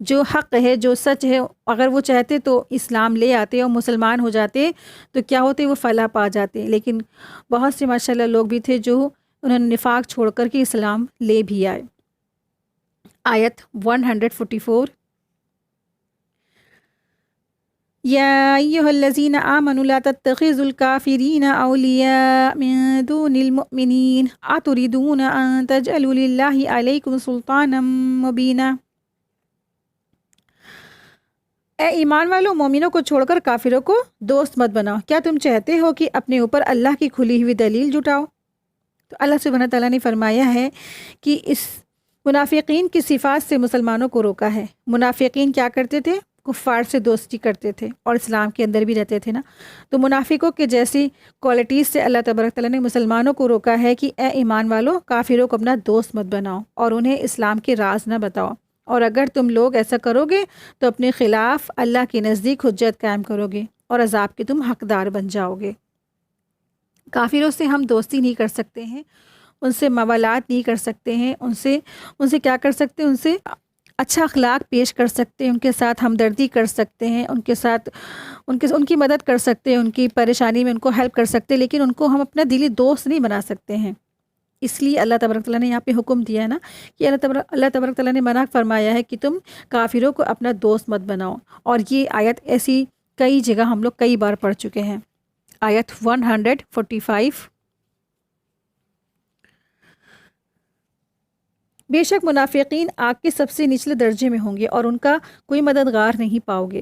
جو حق ہے، جو سچ ہے، اگر وہ چاہتے تو اسلام لے آتے اور مسلمان ہو جاتے تو کیا ہوتے، وہ فلاح پا جاتے، لیکن بہت سے ماشاءاللہ لوگ بھی تھے جو انہوں نے نفاق چھوڑ کر کے اسلام لے بھی آئے۔ آیت 144، یا ایھا الذین آمنوا لا تتخذوا الکافرین اولیاء من دون المؤمنین اتریدون ان تجعلوا للہ علیکم سلطانا مبینا۔ اے ایمان والو، مومنوں کو چھوڑ کر کافروں کو دوست مت بناؤ۔ کیا تم چاہتے ہو کہ اپنے اوپر اللہ کی کھلی ہوئی دلیل جٹاؤ؟ تو اللہ سبحانہ تعالیٰ نے فرمایا ہے کہ اس منافقین کی صفات سے مسلمانوں کو روکا ہے۔ منافقین کیا کرتے تھے؟ کفار سے دوستی کرتے تھے اور اسلام کے اندر بھی رہتے تھے نا۔ تو منافقوں کے جیسی کوالٹیز سے اللہ تبارک تعالیٰ نے مسلمانوں کو روکا ہے کہ اے ایمان والو، کافروں کو اپنا دوست مت بناؤ اور انہیں اسلام کے راز نہ بتاؤ، اور اگر تم لوگ ایسا کرو گے تو اپنے خلاف اللہ کے نزدیک حجت قائم کرو گے اور عذاب کے تم حقدار بن جاؤ گے۔ کافروں سے ہم دوستی نہیں کر سکتے ہیں، ان سے موالات نہیں کر سکتے ہیں، ان سے کیا کر سکتے ہیں؟ ان سے اچھا اخلاق پیش کر سکتے ہیں، ان کے ساتھ ہمدردی کر سکتے ہیں، ان کے ساتھ ان کی مدد کر سکتے ہیں، ان کی پریشانی میں ان کو ہیلپ کر سکتے ہیں، لیکن ان کو ہم اپنا دلی دوست نہیں بنا سکتے ہیں۔ اس لیے اللہ تبارک تعالیٰ نے یہاں پہ حکم دیا ہے نا کہ اللہ تبارک تعالیٰ نے منع فرمایا ہے کہ تم کافروں کو اپنا دوست مت بناؤ، اور یہ آیت ایسی کئی جگہ ہم لوگ کئی بار پڑھ چکے ہیں۔ آیت 145، بے شک منافقین آگ کے سب سے نچلے درجے میں ہوں گے اور ان کا کوئی مددگار نہیں پاؤ گے،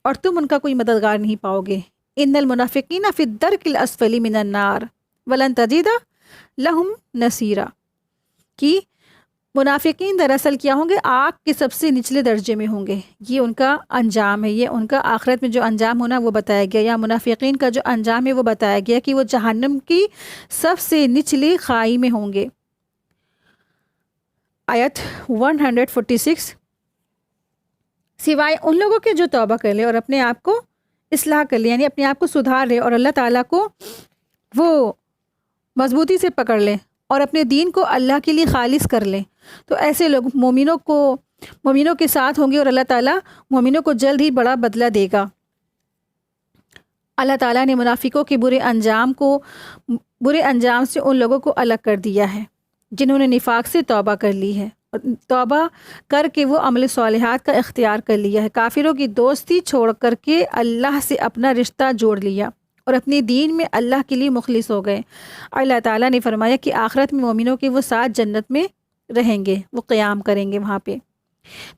اور تم ان کا کوئی مددگار نہیں پاؤ گے۔ ان المنافقین فی الدرک الاسفل من النار ولن تجد لہم نصیرا، کہ منافقین دراصل کیا ہوں گے؟ آگ کے سب سے نچلے درجے میں ہوں گے. یہ ان کا انجام ہے، یہ ان کا آخرت میں جو انجام ہونا وہ بتایا گیا، یا منافقین کا جو انجام ہے وہ بتایا گیا کہ وہ جہنم کی سب سے نچلی خائی میں ہوں گے. آیت 146، سوائے ان لوگوں کے جو توبہ کر لے اور اپنے آپ کو اصلاح کر لے، یعنی اپنے آپ کو سدھار لے اور اللہ تعالیٰ کو وہ مضبوطی سے پکڑ لے اور اپنے دین کو اللہ کے لیے خالص کر لیں، تو ایسے لوگ مومنوں کے ساتھ ہوں گے اور اللہ تعالیٰ مومنوں کو جلد ہی بڑا بدلہ دے گا. اللہ تعالیٰ نے منافقوں کے برے انجام سے ان لوگوں کو الگ کر دیا ہے جنہوں نے نفاق سے توبہ کر لی ہے اور توبہ کر کے وہ عمل صالحات کا اختیار کر لیا ہے، کافروں کی دوستی چھوڑ کر کے اللہ سے اپنا رشتہ جوڑ لیا اور اپنے دین میں اللہ کے لیے مخلص ہو گئے. اللہ تعالیٰ نے فرمایا کہ آخرت میں مومنوں کے وہ ساتھ جنت میں رہیں گے، وہ قیام کریں گے وہاں پہ.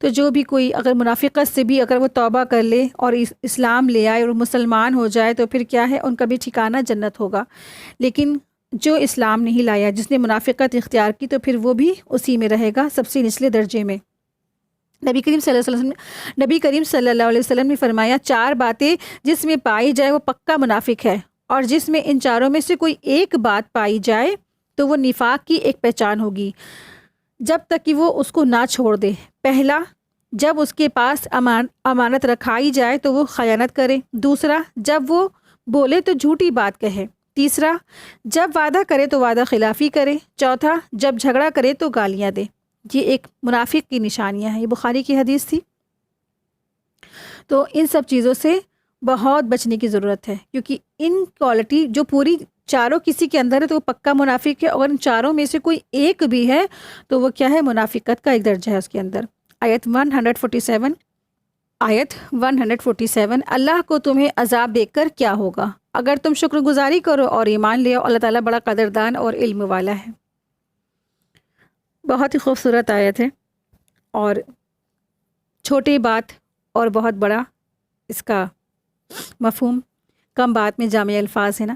تو جو بھی کوئی اگر منافقت سے بھی اگر وہ توبہ کر لے اور اسلام لے آئے اور مسلمان ہو جائے تو پھر کیا ہے؟ ان کا بھی ٹھکانہ جنت ہوگا. لیکن جو اسلام نہیں لایا، جس نے منافقت اختیار کی، تو پھر وہ بھی اسی میں رہے گا، سب سے نچلے درجے میں. نبی کریم صلی اللہ علیہ وسلم نے فرمایا 4 باتیں جس میں پائی جائے وہ پکا منافق ہے، اور جس میں ان چاروں میں سے کوئی ایک بات پائی جائے تو وہ نفاق کی ایک پہچان ہوگی جب تک کہ وہ اس کو نہ چھوڑ دے. پہلا، جب اس کے پاس امانت رکھائی جائے تو وہ خیانت کرے. دوسرا، جب وہ بولے تو جھوٹی بات کہے. تیسرا، جب وعدہ کرے تو وعدہ خلافی کرے. چوتھا، جب جھگڑا کرے تو گالیاں دے. یہ ایک منافق کی نشانیاں ہیں، یہ بخاری کی حدیث تھی. تو ان سب چیزوں سے بہت بچنے کی ضرورت ہے، کیونکہ ان کوالٹی جو پوری چاروں کسی کے اندر ہے تو وہ پکا منافق ہے، اور ان چاروں میں سے کوئی ایک بھی ہے تو وہ کیا ہے؟ منافقت کا ایک درجہ ہے اس کے اندر. آیت 147، اللہ کو تمہیں عذاب دیکھ کر کیا ہوگا اگر تم شکر گزاری کرو اور ایمان لے آؤ، اللہ تعالیٰ بڑا قدردان اور علم والا ہے. بہت ہی خوبصورت آیت ہے، اور چھوٹی بات اور بہت بڑا اس کا مفہوم، کم بات میں جامع الفاظ ہے نا.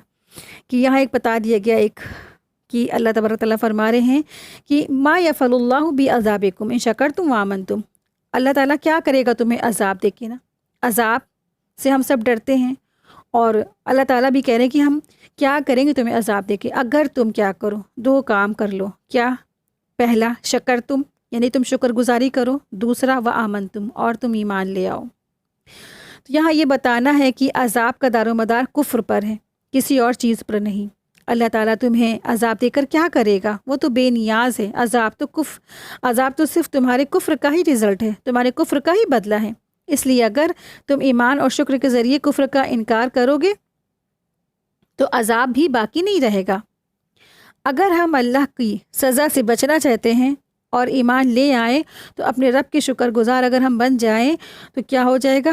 کہ یہاں ایک بتا دیا گیا کہ اللہ تبارک تعالیٰ فرما رہے ہیں کہ ما یفعل اللہ بعذابکم ان شکرتم وآمنتم. اللہ تعالیٰ کیا کرے گا تمہیں عذاب دے کے نا. عذاب سے ہم سب ڈرتے ہیں، اور اللہ تعالیٰ بھی کہہ رہے ہیں کہ ہم کیا کریں گے تمہیں عذاب دے کے اگر تم کیا کرو؟ 2 کام کر لو. کیا؟ پہلا، شکرتم یعنی تم شکر گزاری کرو. دوسرا، وآمنتم اور تم ایمان لے آؤ. تو یہاں یہ بتانا ہے کہ عذاب کا دار و مدار کفر پر ہے، کسی اور چیز پر نہیں. اللہ تعالیٰ تمہیں عذاب دے کر کیا کرے گا؟ وہ تو بے نیاز ہے. عذاب تو صرف تمہارے کفر کا ہی رزلٹ ہے، تمہارے کفر کا ہی بدلہ ہے. اس لیے اگر تم ایمان اور شکر کے ذریعے کفر کا انکار کرو گے تو عذاب بھی باقی نہیں رہے گا. اگر ہم اللہ کی سزا سے بچنا چاہتے ہیں اور ایمان لے آئیں تو اپنے رب کے شکر گزار اگر ہم بن جائیں تو کیا ہو جائے گا؟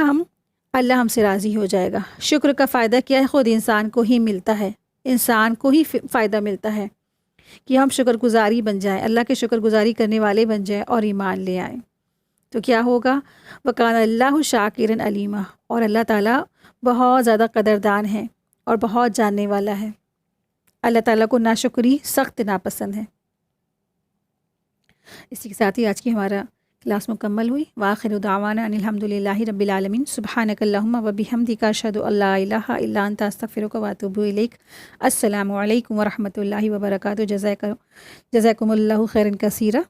اللہ ہم سے راضی ہو جائے گا. شکر کا فائدہ کیا ہے؟ خود انسان کو ہی ملتا ہے، انسان کو ہی فائدہ ملتا ہے کہ ہم شکر گزاری بن جائیں، اللہ کے شکر گزاری کرنے والے بن جائیں اور ایمان لے آئیں. تو کیا ہوگا؟ وَكَانَ اللَّهُ شَاكِرًا عَلِيمًا، اور اللہ تعالیٰ بہت زیادہ قدردان ہے اور بہت جاننے والا ہے. اللہ تعالیٰ کو ناشکری سخت ناپسند ہے. اسی کے ساتھ ہی آج کی ہمارا کلاس مکمل ہوئی. وآخر دعوانا ان الحمد للہ رب العالمین. سبحانک اللہم وبحمدک اشہد ان لا الہ الا انت استغفرک واتوب الیک. السلام علیکم ورحمۃ اللہ وبرکاتہ. جزاکم اللہ خیرا کثیرا.